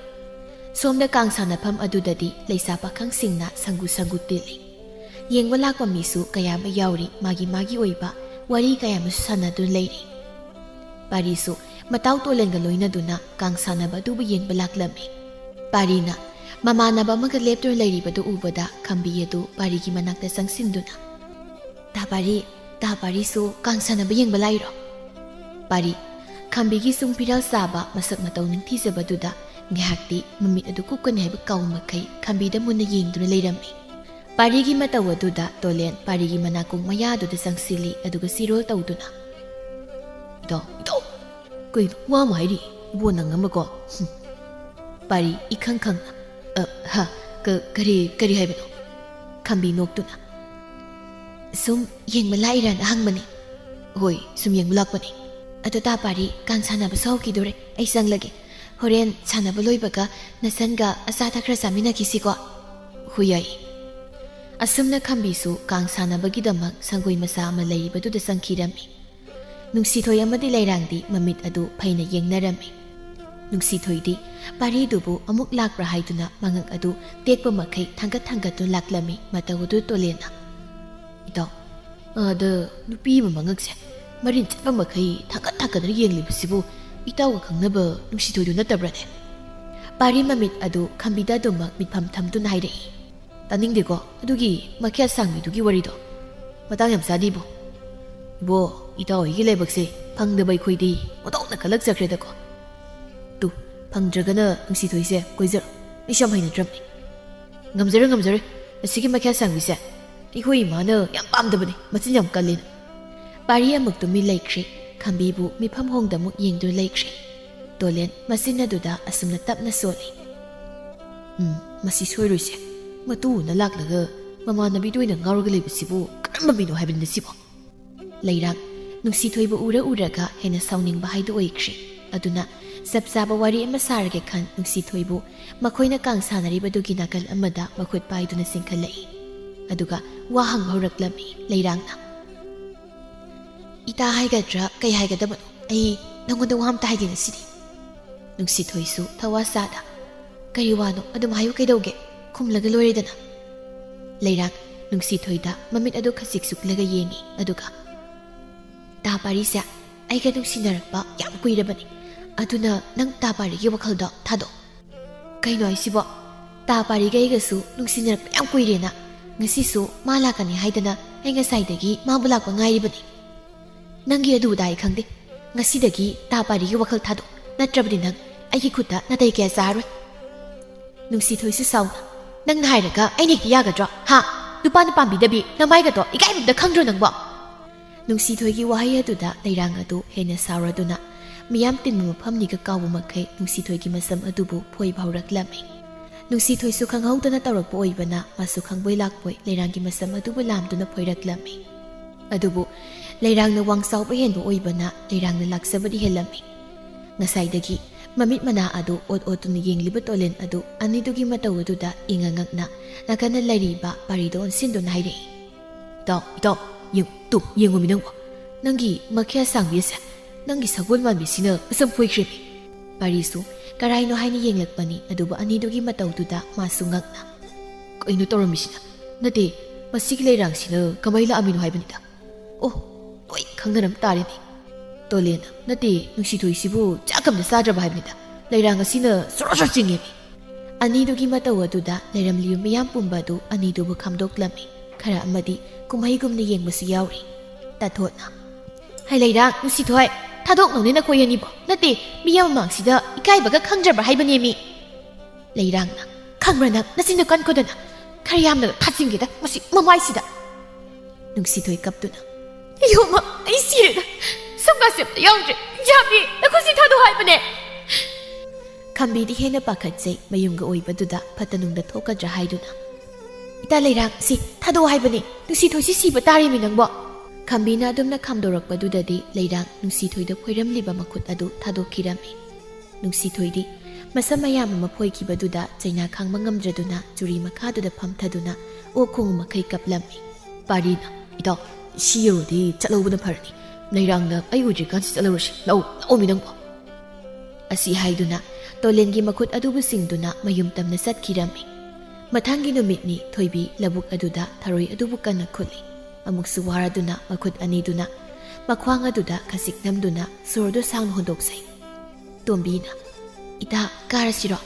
ꯁꯣꯝꯗ ꯀꯥꯡ ꯁꯥꯟꯅꯐꯝ ꯑꯗꯨꯗꯗꯤ ꯂꯩꯁꯥ ꯄꯥꯈꯪꯁꯤꯡꯅ ꯁꯪꯒꯨ ꯇꯤꯜꯂꯤ. ꯌꯦꯡꯕ ꯂꯥꯛꯄ ꯃꯤꯁꯨ ꯀꯌꯥ ꯑꯃ ꯌꯥꯎꯔꯤ. ꯃꯥꯒꯤ ꯑꯣꯏꯕ ꯋꯥꯔꯤ ꯀꯌꯥ ꯑꯃꯁꯨ ꯁꯥꯟꯅꯗꯨꯅ ꯂꯩꯔꯤ. ꯄꯥꯔꯤꯁꯨ ꯃꯇꯥꯎ ꯇꯣꯂꯦꯟꯒ ꯂꯣꯏꯅꯗꯨꯅ ꯀꯥꯡ ꯁꯥꯟꯅꯕ ꯑꯗꯨꯕꯨ ꯌꯦꯡꯕ ꯂꯥꯛꯂꯝꯃꯤ. ꯄꯥꯔꯤꯅ ꯃꯃꯥꯟꯅꯕ ꯑꯃꯒ ꯂꯦꯞꯇꯨꯅ ꯂꯩꯔꯤꯕꯗꯨ ꯎꯕꯗ ꯈꯝꯕꯤ ꯑꯗꯨ ꯄꯥꯔꯤꯒꯤ ꯃꯅꯥꯛꯇ ꯆꯪꯁꯤꯟꯗꯨꯅ ꯇꯥ ꯄꯥꯔꯤꯁꯨ ꯀꯥꯡ ꯁꯥꯟꯅꯕ ꯌꯦꯡꯕ ꯂꯥꯛꯏꯔꯣ? ꯄꯥꯔꯤ ꯈꯝꯕꯤꯒꯤ ꯁꯨꯡ ꯐꯤꯔꯥꯜ ꯆꯥꯕ ꯃꯁꯛ ꯃꯇꯧ ꯅꯤꯡꯊꯤꯖꯕꯗꯨꯗ ꯉꯥꯏꯍꯥꯛꯇꯤ ꯃꯃꯤꯠ ꯑꯗꯨ ꯀꯨꯞꯀꯅꯤ ꯍꯥꯏꯕ ꯀꯥꯎ ꯃꯈꯩ ꯈꯝꯕꯤꯗ ꯃꯨꯟꯅ ꯌꯦꯡꯗꯨꯅ ꯂꯩꯔꯝꯃꯤ. ꯄꯥꯔꯤꯒꯤ ꯃꯇꯧ ꯑꯗꯨꯗ ꯇꯣꯂꯦꯟ ꯄꯥꯔꯤꯒꯤ ꯃꯅꯥꯀꯣꯡ ꯃꯌꯥꯗꯨꯗ ꯆꯪꯁꯤꯜꯂꯤ. ꯑꯗꯨꯒ ꯁꯤꯔꯣꯜ ꯇꯧꯗꯨꯅ ꯏꯇꯥꯎ ꯀꯩꯅꯣ ꯋꯥ ꯑꯃ ꯍꯥꯏꯔꯤ ꯏꯕꯣ ꯅꯪ ꯑꯃꯀꯣ. ꯄꯥꯔꯤ ꯏꯈꯪ ꯈꯪꯅ ꯀꯔꯤ ꯍꯥꯏꯕꯅꯣ? ꯈꯝꯕꯤ ꯅꯣꯛꯇꯨꯅ ꯁꯨꯝ ꯌꯦꯡꯕ ꯂꯥꯛꯏꯔꯅ ꯍꯪꯕꯅꯤ. ꯍꯣꯏ ꯁꯨꯝ ꯌꯦꯡꯕ ꯂꯥꯛꯄꯅꯤ. ꯑꯗꯣ ꯇꯥ ꯄꯥꯔꯤ ꯀꯥꯡ ꯁꯥꯟꯅꯕꯁꯨ ꯍꯧꯈꯤꯗꯣꯔꯦ. ꯑꯩ ꯆꯪꯂꯒꯦ. ꯍꯣꯔꯦꯟ ꯁꯥꯟꯅꯕ ꯂꯣꯏꯕꯒ ꯅꯆꯟꯒ ꯑꯆꯥꯊꯛ ꯈꯔ ꯆꯥꯃꯤꯟꯅꯈꯤꯁꯤꯀꯣ. ꯍꯣꯏ ꯌꯥꯏ. ꯑꯁꯨꯝꯅ ꯈꯝꯕꯤꯁꯨ ꯀꯥꯡ ꯁꯥꯟꯅꯕꯒꯤꯗꯃꯛ ꯁꯪꯒꯣꯏ ꯃꯆꯥ ꯑꯃ ꯂꯩꯔꯤꯕꯗꯨꯗ ꯆꯪꯈꯤꯔꯝꯃꯤ. ꯅꯨꯡꯁꯤꯊꯣꯏ ꯑꯃꯗꯤ ꯂꯩꯔꯥꯡꯗꯤ ꯃꯃꯤꯠ ꯑꯗꯨ ꯐꯩꯅ ꯌꯦꯡꯅꯔꯝꯃꯤ. ꯅꯨꯡꯁꯤꯊꯣꯏꯗꯤ ꯄꯥꯔꯤꯗꯨꯕꯨ ꯑꯃꯨꯛ ꯂꯥꯛꯄ꯭ꯔꯥ ꯍꯥꯏꯗꯨꯅ ꯃꯉꯛ ꯑꯗꯨ ꯇꯦꯛꯄ ꯃꯈꯩ ꯊꯥꯡꯒꯠꯇꯨꯅ ꯂꯥꯛꯂꯝꯃꯤ. ꯃꯇꯧ ꯑꯗꯨ ꯇꯣꯂꯦꯟꯅ ꯏꯇꯥꯎ ꯑꯥꯗ ꯅꯨꯄꯤ ꯑꯃ ꯃꯉꯛꯁꯦ ꯃꯔꯤꯟ ꯆꯠꯄ ꯃꯈꯩ ꯊꯥꯡꯒꯠꯇꯅ ꯌꯦꯡꯂꯤꯕꯁꯤꯕꯨ ꯏꯇꯥꯎꯒ ꯈꯪꯅꯕ ꯅꯨꯡꯁꯤꯊꯣꯏꯗꯨ ꯅꯠꯇꯕ꯭ꯔꯅꯦ? ꯄꯥꯔꯤ ꯃꯃꯤꯠ ꯑꯗꯨ ꯈꯝꯕꯤꯗ ꯑꯗꯨꯃꯛ ꯃꯤꯠꯐꯝ ꯊꯝꯗꯨꯅ ꯍꯥꯏꯔꯛꯏ. ꯇꯥꯅꯤꯡꯗꯦꯀꯣ ꯑꯗꯨꯒꯤ ꯃꯈꯦꯠ ꯁꯥꯡꯕꯤꯗꯨꯒꯤ ꯋꯥꯔꯤꯗꯣ. ꯃꯇꯥꯡ ꯌꯥꯝ ꯆꯥꯗꯤꯕꯣ. ꯏꯕꯣ ꯏꯇꯥꯎ ꯍꯣꯏꯒꯤ ꯂꯥꯏꯕꯛꯁꯦ ꯐꯪꯗꯕ ꯑꯩꯈꯣꯏꯗꯤ ꯑꯣꯟꯊꯣꯛꯅ ꯀꯜꯂꯛꯆꯈ꯭ꯔꯦꯗꯀꯣ. ꯐꯪꯗ꯭ꯔꯒꯅ ꯅꯨꯡꯁꯤꯊꯣꯏꯁꯦ ꯀꯣꯏꯖꯔꯣ. ꯑꯩꯁꯨ ꯌꯥꯝ ꯍꯩꯅꯗ꯭ꯔꯕꯅꯤ. ꯉꯝꯖꯔꯦ ꯑꯁꯤꯒꯤ ꯃꯈꯦꯠ ꯁꯥꯡꯕꯤꯁꯦ ꯑꯩꯈꯣꯏ ꯏꯃꯥꯅ ꯌꯥꯝ ꯄꯥꯝꯗꯕꯅꯤ. ꯃꯆꯤꯟ ꯌꯥꯝ ꯀꯜꯂꯦꯅ. ꯄꯥꯔꯤ ꯑꯃꯨꯛ ꯇꯨꯃꯤꯟ ꯂꯩꯈ꯭ꯔꯦ. ꯈꯝꯕꯤꯕꯨ ꯃꯤꯐꯝ ꯍꯣꯡꯗꯃꯨꯛ ꯌꯦꯡꯗꯨꯅ ꯂꯩꯈ꯭ꯔꯦ. ꯇꯣꯂꯦꯟ ꯃꯆꯤꯟ ꯑꯗꯨꯗ ꯑꯁꯨꯝꯅ ꯇꯞꯅ ꯁꯣꯜꯂꯤ. ꯃꯁꯤ ꯁꯣꯏꯔꯣꯏꯁꯦ. ꯃꯇꯨꯅ ꯂꯥꯛꯂꯒ ꯃꯃꯥꯟꯅꯕꯤꯗ ꯑꯣꯏꯅ ꯉꯥꯎꯔꯒ ꯂꯩꯕꯁꯤꯕꯨ ꯀꯔꯝꯕ ꯃꯤꯅꯣ ꯍꯥꯏꯕꯅꯤꯅ ꯁꯤꯕꯣ. ꯂꯩꯔꯥꯡ ꯅꯨꯡꯁꯤꯊꯣꯏꯕꯨ ꯎꯔꯒ ꯍꯦꯟꯅ ꯁꯥꯎꯅꯤꯡꯕ ꯍꯥꯏꯗꯨ ꯑꯣꯏꯈ꯭ꯔꯦ. ꯑꯗꯨꯅ ꯆꯞ ꯆꯥꯕ ꯋꯥꯔꯤ ꯑꯃ ꯁꯥꯔꯒꯦ ꯈꯟ ꯅꯨꯡꯁꯤꯊꯣꯏꯕు ꯃꯈꯣꯏꯅ ꯀꯥꯡ ꯁꯥꯟꯅꯔꯤꯕꯗꯨꯒꯤ ꯅꯥꯀꯜ ꯑꯃꯗ ꯃꯈꯨꯠ パイꯗꯨꯅ ꯆꯤꯡꯈꯠꯂꯛꯏ. ꯑꯗꯨꯒ ꯋꯥ ꯍꯪꯕ ꯍꯧꯔꯛꯂꯝꯃꯤ. ꯂꯩꯔꯥꯡꯅ ꯏꯇꯥ ꯍꯥꯏꯒꯗ꯭ꯔꯥ ꯀꯩ ꯍꯥꯏꯒꯗꯕꯅꯣ? ꯑꯩ ꯅꯪꯉꯣꯟꯗ ꯋꯥ ꯑꯝꯇ ꯍꯥꯏꯒꯦ ꯉꯁꯤꯗꯤ. ꯅꯨꯡꯁꯤꯊꯣꯏꯁꯨ ꯊꯋꯥꯁꯥꯗ ꯀꯔꯤ ꯋꯥꯅꯣ ꯑꯗꯨꯝ ꯍꯥꯏꯌꯨ ꯀꯩꯗꯧꯒꯦ? ꯈꯨꯝꯂꯒ ꯂꯣꯏꯔꯦꯗꯅ. ꯂꯩꯔꯥꯡ ꯅꯨꯡꯁꯤꯊꯣꯏꯗ ꯃꯃꯤꯠ ꯑꯗꯨ ꯈꯖꯤꯛ ꯁꯨꯛꯂꯒ ꯌꯦꯡꯉꯤ. ꯑꯗꯨꯒ ꯇꯥ ꯄꯥꯔꯤꯁꯦ ꯑꯩꯒ ꯅꯨꯡꯁꯤꯅꯔꯛꯄ ꯌꯥꯝ ꯀꯨꯏꯔꯕꯅꯤ. ꯑꯗꯨꯅ ꯅꯪ ꯇꯥ ꯄꯥꯔꯤꯒꯤ ꯋꯥꯈꯜꯗꯣ ꯊꯥꯗꯣꯛ. ꯀꯩꯅꯣ ꯍꯥꯏꯁꯤꯕꯣ? ꯇꯥ ꯄꯥꯔꯤꯒ ꯑꯩꯒꯁꯨ ꯅꯨꯡꯁꯤꯅꯔꯛꯄ ꯌꯥꯝ ꯀꯨꯏꯔꯦꯅ. ꯉꯁꯤꯁꯨ ꯃꯥ ꯂꯥꯛꯀꯅꯤ ꯍꯥꯏꯗꯅ ꯑꯩ ꯉꯁꯥꯏꯗꯒꯤ ꯃꯥꯕꯨ ꯂꯥꯛꯄ ꯉꯥꯏꯔꯤꯕꯅꯤ. ꯅꯪꯒꯤ ꯑꯗꯨꯗ ꯑꯩ ꯈꯪꯗꯦ. ꯉꯁꯤꯗꯒꯤ ꯇꯥ ꯄꯥꯔꯤꯒꯤ ꯋꯥꯈꯜ ꯊꯥꯗꯣꯛ. ꯅꯠꯇ꯭ꯔꯕꯗꯤ ꯅꯪ ꯑꯩꯒꯤ ꯈꯨꯠꯇ ꯅꯥꯇꯩ ꯀꯌꯥ ꯆꯥꯔꯣꯏ. ꯅꯨꯡꯁꯤꯊꯣꯏꯁꯨ ꯁꯥꯎꯅ ꯅꯪꯅ ꯍꯥꯏꯔꯒ ꯑꯩꯅ ꯍꯦꯛꯇ ꯌꯥꯒꯗ꯭ꯔꯣ? ꯅꯨꯄꯥꯅ ꯄꯥꯝꯕꯤꯗꯕꯤ ꯅꯃꯥꯏꯒꯗꯣ ꯏꯀꯥꯏꯕꯝꯇ ꯈꯪꯗ꯭ꯔꯣ ꯅꯪꯕꯣ? ꯅꯨꯡꯁꯤꯊꯣꯏꯒꯤ ꯋꯥꯍꯩ ꯑꯗꯨꯗ ꯂꯩꯔꯥꯡ ꯑꯗꯨ ꯍꯦꯟꯅ ꯁꯥꯎꯔꯗꯨꯅ ꯃꯤꯌꯥꯝ ꯇꯤꯟꯕ ꯃꯐꯝꯅꯤꯒ ꯀꯥꯎꯕ ꯃꯈꯩ ꯅꯨꯡꯁꯤꯊꯣꯏꯒꯤ ꯃꯁꯝ ꯑꯗꯨꯕꯨ ꯐꯣꯏꯕ ꯍꯧꯔꯛꯂꯝꯃꯤ. ꯅꯨꯡꯁꯤꯊꯣꯏꯁꯨ ꯈꯪꯍꯧꯗꯅ ꯇꯧꯔꯛꯄ ꯑꯣꯏꯕꯅ ꯃꯥꯁꯨ ꯈꯪꯕꯣꯏ ꯂꯥꯛꯄꯣꯏ ꯂꯩꯔꯥꯡꯒꯤ ꯃꯁꯝ ꯑꯗꯨꯕꯨ ꯂꯥꯝꯗꯨꯅ ꯐꯣꯏꯔꯛꯂꯝꯃꯤ. ꯑꯗꯨꯕꯨ ꯂꯩꯔꯥꯡꯅ ꯋꯥꯡ ꯆꯥꯎꯕ ꯍꯦꯟꯕ ꯑꯣꯏꯕꯅ ꯂꯩꯔꯥꯡꯅ ꯂꯥꯛꯆꯕꯗꯤ ꯍꯦꯜꯂꯝꯃꯤ. ꯉꯁꯥꯏꯗꯒꯤ ꯃꯃꯤꯠ ꯃꯅꯥ ꯑꯗꯨ ꯑꯣꯠꯇꯨꯅ ꯌꯦꯡꯂꯤꯕ ꯇꯣꯂꯦꯟ ꯑꯗꯨ ꯑꯅꯤꯗꯨꯒꯤ ꯃꯇꯧ ꯑꯗꯨꯗ ꯏꯪꯉ ꯉꯛꯅ ꯅꯥꯀꯟꯗ ꯂꯩꯔꯤꯕ ꯄꯥꯔꯤꯗ ꯑꯣꯟꯁꯤꯟꯗꯨꯅ ꯍꯥꯏꯔꯛꯏ. ꯏꯇꯥꯎ ꯌꯦꯡꯉꯨꯃꯤ ꯅꯪꯕꯣ. ꯅꯪꯒꯤ ꯃꯈꯦꯠ ꯁꯥꯡꯕꯤꯁꯦ ꯅꯪꯒꯤ ꯁꯒꯣꯜ ꯃꯥꯟꯕꯤꯁꯤꯅ ꯃꯁꯝ ꯐꯣꯏꯈ꯭ꯔꯦꯃꯤ. ꯄꯥꯔꯤꯁꯨ ꯀꯔꯥꯏꯅꯣ ꯍꯥꯏꯅ ꯌꯦꯡꯂꯛꯄꯅꯤ. ꯑꯗꯨꯕꯨ ꯑꯅꯤꯗꯨꯒꯤ ꯃꯇꯧꯗꯨꯗ ꯃꯥꯁꯨ ꯉꯛꯅ ꯀꯩꯅꯣ ꯇꯧꯔꯝꯃꯤꯁꯤꯅ? ꯅꯠꯇꯦ ꯃꯁꯤꯒꯤ ꯂꯩꯔꯥꯡꯁꯤꯅ ꯀꯃꯥꯏ ꯂꯥꯛꯑꯝꯃꯤꯅꯣ ꯍꯥꯏꯕꯅꯤꯗ. ꯂꯣꯏ ꯈꯪꯅꯔꯝ ꯇꯥꯔꯦꯅꯦ. ꯇꯣꯂꯦꯟꯅ ꯅꯠꯇꯦ ꯅꯨꯡꯁꯤꯊꯣꯏꯁꯤꯕꯨ ꯆꯥꯛꯀꯝꯗ ꯆꯥꯗ꯭ꯔꯕ ꯍꯥꯏꯕꯅꯤꯗ. ꯂꯩꯔꯥꯡ ꯑꯁꯤꯅ ꯁꯣꯔ ꯆꯤꯡꯉꯦꯃꯤ. ꯑꯅꯤꯗꯨꯒꯤ ꯃꯇꯧ ꯑꯗꯨꯗ ꯂꯩꯔꯝꯂꯤꯕ ꯃꯤꯌꯥꯝ ꯄꯨꯝꯕ ꯑꯗꯨ ꯑꯅꯤꯗꯨꯕꯨ ꯈꯥꯝꯗꯣꯛꯂꯝꯃꯤ. ꯈꯔ ꯑꯃꯗꯤ ꯀꯨꯝꯍꯩꯒꯨꯝꯅ ꯌꯦꯡꯕꯁꯨ ꯌꯥꯎꯔꯤ. ꯇꯥꯊꯣꯠꯅ ꯍꯩ ꯂꯩꯔꯥꯡ ꯅꯨꯡꯁꯤꯊꯣꯏ ꯊꯥꯗꯣꯛꯅꯧꯅꯦ ꯅꯈꯣꯏ ꯑꯅꯤꯕꯣ. ꯅꯠꯇꯦ ꯃꯤ ꯃꯃꯥꯡꯁꯤꯗ ꯏꯀꯥꯏꯕꯒ ꯈꯪꯗ꯭ꯔꯕ ꯍꯥꯏꯕꯅꯦꯃꯤ. ꯂꯩꯔꯥꯡꯅ ꯈꯪꯕ꯭ꯔꯥ ꯅꯪ ꯅꯆꯤꯟꯗ ꯀꯟꯈꯣꯗꯅ. ꯈꯔ ꯌꯥꯝꯅ ꯊꯥꯆꯤꯟꯒꯦꯗ ꯃꯁꯤ ꯃꯃꯥꯏꯁꯤꯗ. ꯅꯨꯡꯁꯤꯊꯣꯏ ꯀꯞꯇꯨꯅ ꯌꯣꯃ ꯑꯩ ꯁꯤꯔꯦꯗ ꯁꯝꯒꯥꯁꯦ ꯑꯝꯇ ꯌꯥꯎꯗ꯭ꯔꯦ ꯌꯥꯕꯤ ꯅꯈꯣꯏꯁꯤ ꯊꯥꯗꯣꯛ ꯍꯥꯏꯕꯅꯦ ꯈꯝꯕꯤꯗꯤ ꯍꯦꯟꯅ ꯄꯥꯈꯠꯆꯩ ꯃꯌꯨꯝꯒ ꯑꯣꯏꯕꯗꯨꯗ ꯐꯠꯇꯅꯨꯡꯗ ꯊꯣꯛꯀꯗ꯭ꯔꯥ ꯍꯥꯏꯗꯨꯅ ꯏꯇꯥ ꯂꯩꯔꯥꯡ ꯁꯤ ꯊꯥꯗꯣꯛ ꯍꯥꯏꯕꯅꯤ ꯅꯨꯡꯁꯤꯊꯣꯏꯁꯤ ꯁꯤꯕ ꯇꯥꯔꯤꯃꯤ ꯅꯪꯕꯣ ꯈꯝꯕꯤꯅ ꯑꯗꯨꯝꯅ ꯈꯥꯝꯗꯣꯔꯛꯄꯗꯨꯗꯗꯤ ꯂꯩꯔꯥꯡ ꯅꯨꯡꯁꯤꯊꯣꯏꯗ ꯐꯣꯏꯔꯝꯂꯤꯕ ꯃꯈꯨꯠ ꯑꯗꯨ ꯊꯥꯗꯣꯛꯈꯤꯔꯝꯃꯤ ꯅꯨꯡꯁꯤꯊꯣꯏꯗꯤ ꯃꯁꯝ ꯃꯌꯥꯝ ꯑꯃ ꯐꯣꯏꯈꯤꯕꯗꯨꯗ ꯆꯩꯅꯥ ꯈꯥꯡꯕ ꯉꯝꯗ꯭ꯔꯗꯨꯅ ꯆꯨꯔꯤ ꯃꯈꯥꯗꯨꯗ ꯐꯝꯊꯗꯨꯅ ꯑꯣꯛ ꯈꯣꯡ ꯃꯈꯩ ꯀꯞꯂꯝꯃꯤ ꯄꯥꯔꯤꯅ ꯏꯇꯥꯎ ꯁꯤ ꯌꯧꯔꯗꯤ ꯆꯠꯍꯧꯕꯅ ꯐꯔꯅꯤ ꯂꯩꯔꯥꯡꯅ ꯑꯩ ꯎꯗ꯭ꯔꯤꯀꯥꯟꯁꯤ ꯆꯠꯍꯧꯔꯁꯤ ꯂꯥꯛꯑꯣ ꯃꯤ ꯅꯪꯕꯣ ꯑꯁꯤ ꯍꯥꯏꯗꯨꯅ ꯇꯣꯂꯦꯟꯒꯤ ꯃꯈꯨꯠ ꯑꯗꯨꯕꯨ ꯁꯤꯡꯗꯨꯅ ꯃꯌꯨꯝ ꯇꯝꯅ ꯆꯠꯈꯤꯔꯝꯃꯤ ꯃꯊꯪꯒꯤ ꯅꯨꯃꯤꯠꯅꯤ ꯊꯣꯏꯕꯤ ꯂꯧꯕꯨꯛ ꯑꯗꯨꯗ ꯊꯔꯣꯏ ꯑꯗꯨꯕꯨ ꯀꯟꯅ ꯈꯨꯠꯂꯤ ꯑꯃꯨꯛꯁꯨ ꯋꯥꯔꯗꯨꯅ ꯃꯈꯨꯠ ꯑꯅꯤꯗꯨꯅ ꯃꯈ꯭ꯋꯥꯡ ꯑꯗꯨꯗ ꯈꯖꯤꯛ ꯅꯝꯗꯨꯅ ꯁꯣꯔꯗꯨ ꯁꯥꯡꯅ ꯍꯣꯟꯗꯣꯛꯆꯩ ꯇꯣꯝꯕꯤꯅ ꯏꯇꯥ ꯀꯥꯔꯁꯤꯔꯣ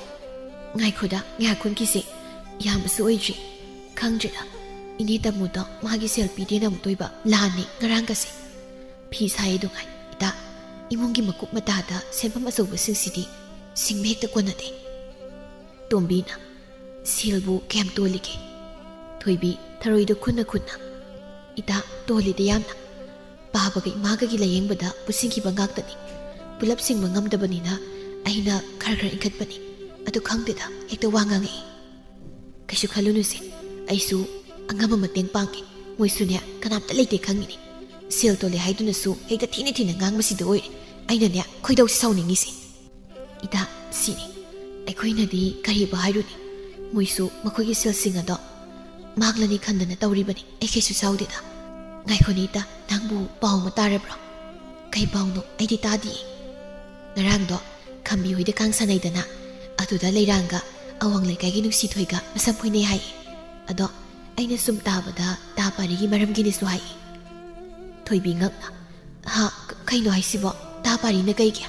ꯉꯥꯏꯈꯣꯗ ꯉꯥꯏꯍꯥꯛ ꯈꯨꯟꯈꯤꯁꯦ ꯌꯥꯝꯕꯁꯨ ꯑꯣꯏꯗ꯭ꯔꯤ ꯈꯪꯗ꯭ꯔꯦꯗ ꯏꯅꯦ ꯇꯥꯃꯣꯗꯣ ꯃꯥꯒꯤ ꯁꯦꯜ ꯄꯤꯗꯦꯅ ꯑꯃꯨꯛ ꯇꯣꯏꯕ ꯂꯥꯟꯅꯤ ꯉꯔꯥꯡꯒꯁꯦ ꯐꯤ ꯁꯥꯏꯌꯦ ꯗꯨꯉꯥꯏ ꯏꯇꯥ ꯏꯃꯨꯡꯒꯤ ꯃꯀꯨꯞ ꯃꯇꯥꯗ ꯁꯦꯟꯐꯝ ꯑꯆꯧꯕꯁꯤꯡꯁꯤꯗꯤ ꯁꯤꯡꯕ ꯍꯦꯛꯇ ꯀꯣꯟꯅꯗꯦ ꯇꯣꯝꯕꯤꯅ ꯁꯦꯜꯕꯨ ꯀꯌꯥꯝ ꯇꯣꯜꯂꯤꯒꯦ ꯊꯣꯏꯕꯤ ꯊꯔꯣꯏꯗꯣ ꯈꯨꯟꯅ ꯏꯇꯥ ꯇꯣꯜꯂꯤꯗ ꯌꯥꯝꯅ ꯄꯥꯕꯒ ꯏꯃꯥꯒꯒꯤ ꯂꯥꯌꯦꯡꯕꯗ ꯄꯨꯁꯤꯟꯈꯤꯕ ꯉꯥꯛꯇꯅꯤ ꯄꯨꯂꯞ ꯁꯤꯡꯕ ꯉꯝꯗꯕꯅꯤꯅ ꯑꯩꯅ ꯈꯔ ꯏꯟꯈꯠꯄꯅꯤ ꯑꯗꯨ ꯈꯪꯗꯦꯗ ꯍꯦꯛꯇ ꯋꯥ ꯉꯥꯡꯉꯛꯏ ꯀꯩꯁꯨ ꯈꯜꯂꯨꯅꯨꯁꯦ ꯑꯩꯁꯨ ꯑꯉꯝꯕ ꯃꯇꯦꯡ ꯄꯥꯡꯒꯦ ꯃꯣꯏꯁꯨꯅꯦ ꯀꯅꯥꯝꯇ ꯂꯩꯇꯦ ꯈꯪꯉꯤꯅꯤ ꯁꯦꯜ ꯇꯣꯜꯂꯦ ꯍꯥꯏꯗꯨꯅꯁꯨ ꯍꯦꯛꯇ ꯊꯤꯅ ꯉꯥꯡꯕꯁꯤꯗ ꯑꯣꯏꯔꯦ ꯑꯩꯅꯅꯦ ꯈꯣꯏꯗꯧꯁꯤ ꯁꯥꯎꯅꯤꯡꯉꯤꯁꯦ ꯏꯇꯥ ꯁꯤꯅꯤ ꯑꯩꯈꯣꯏꯅꯗꯤ ꯀꯔꯤꯕꯨ ꯍꯥꯏꯔꯨꯅꯤ ꯃꯣꯏꯁꯨ ꯃꯈꯣꯏꯒꯤ ꯁꯦꯜꯁꯤꯡ ꯑꯗꯣ ꯃꯥꯡꯂꯅꯤ ꯈꯟꯗꯅ ꯇꯧꯔꯤꯕꯅꯤ ꯑꯩ ꯀꯩꯁꯨ ꯁꯥꯎꯗꯦꯗ ꯉꯥꯏꯈꯣꯅꯤ ꯏꯇꯥ ꯅꯪꯕꯨ ꯄꯥꯎ ꯑꯃ ꯇꯥꯔꯕ꯭ꯔꯣ ꯀꯩ ꯄꯥꯎꯅꯣ ꯑꯩꯗꯤ ꯇꯥꯗꯤꯌꯦ ꯉꯔꯥꯡꯗꯣ ꯈꯝꯕꯤ ꯍꯣꯏꯗ ꯀꯥꯡ ꯁꯥꯟꯅꯩꯗꯅ ꯑꯗꯨꯗ ꯂꯩꯔꯥꯡꯒ ꯑꯋꯥꯡ ꯂꯩꯀꯥꯏꯒꯤ ꯅꯨꯡꯁꯤꯊꯣꯏꯒ ꯃꯁꯝ ꯐꯣꯏꯅꯩ ꯍꯥꯏꯌꯦ ꯑꯗꯣ ꯑꯩꯅ ꯁꯨꯝ ꯇꯥꯕꯗ ꯇꯥ ꯄꯥꯔꯤꯒꯤ ꯃꯔꯝꯒꯤꯅꯦꯁꯨ ꯍꯥꯏꯌꯦ ꯊꯣꯏꯕꯤ ꯉꯛꯅ ꯀꯩꯅꯣ ꯍꯥꯏꯁꯤꯕꯣ ꯇꯥ ꯄꯥꯔꯤꯅ ꯀꯩꯒꯤ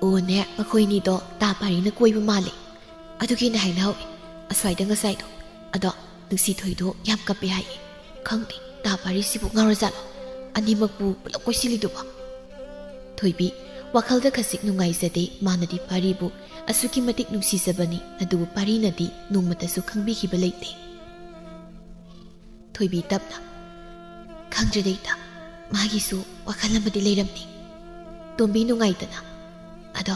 ꯑꯣꯅꯦ ꯃꯈꯣꯏꯅꯤꯗꯣ ꯇꯥ ꯄꯥꯔꯤꯅ ꯀꯣꯏꯕ ꯃꯥꯜꯂꯦ ꯑꯗꯨꯒꯤꯅ ꯍꯥꯏꯅꯍꯧꯏ ꯑꯁ꯭ꯋꯥꯏꯗ ꯉꯁꯥꯏꯗꯣ ꯑꯗꯣ ꯅꯨꯡꯁꯤꯊꯣꯏꯗꯣ ꯌꯥꯝ ꯀꯞꯄꯦ ꯍꯥꯏꯌꯦ ꯈꯪꯗꯦ ꯇꯥ ꯄꯥꯔꯤꯁꯤꯕꯨ ꯉꯥꯎꯔꯖꯥꯠꯂꯣ ꯑꯅꯤꯃꯛꯄꯨ ꯄꯨꯂꯞ ꯀꯣꯏꯁꯤꯜꯂꯤꯗꯨꯕꯣ ꯊꯣꯏꯕꯤ ꯋꯥꯈꯜꯗ ꯈꯖꯤꯛ ꯅꯨꯡꯉꯥꯏꯖꯗꯦ ꯃꯥꯅꯗꯤ ꯄꯥꯔꯤꯕꯨ ꯑꯁꯨꯛꯀꯤ ꯃꯇꯤꯛ ꯅꯨꯡꯁꯤꯖꯕꯅꯤ ꯑꯗꯨꯕꯨ ꯄꯥꯔꯤꯅꯗꯤ ꯅꯣꯡꯃꯇꯁꯨ ꯈꯪꯕꯤꯈꯤꯕ ꯂꯩꯇꯦ ꯊꯣꯏꯕꯤ ꯇꯞꯅ ꯈꯪꯗ꯭ꯔꯦꯗꯩꯇ ꯃꯥꯒꯤꯁꯨ ꯋꯥꯈꯜ ꯑꯃꯗꯤ ꯂꯩꯔꯝꯅꯤ ꯇꯣꯝꯕꯤ ꯅꯨꯡꯉꯥꯏꯇꯅ ꯑꯗꯣ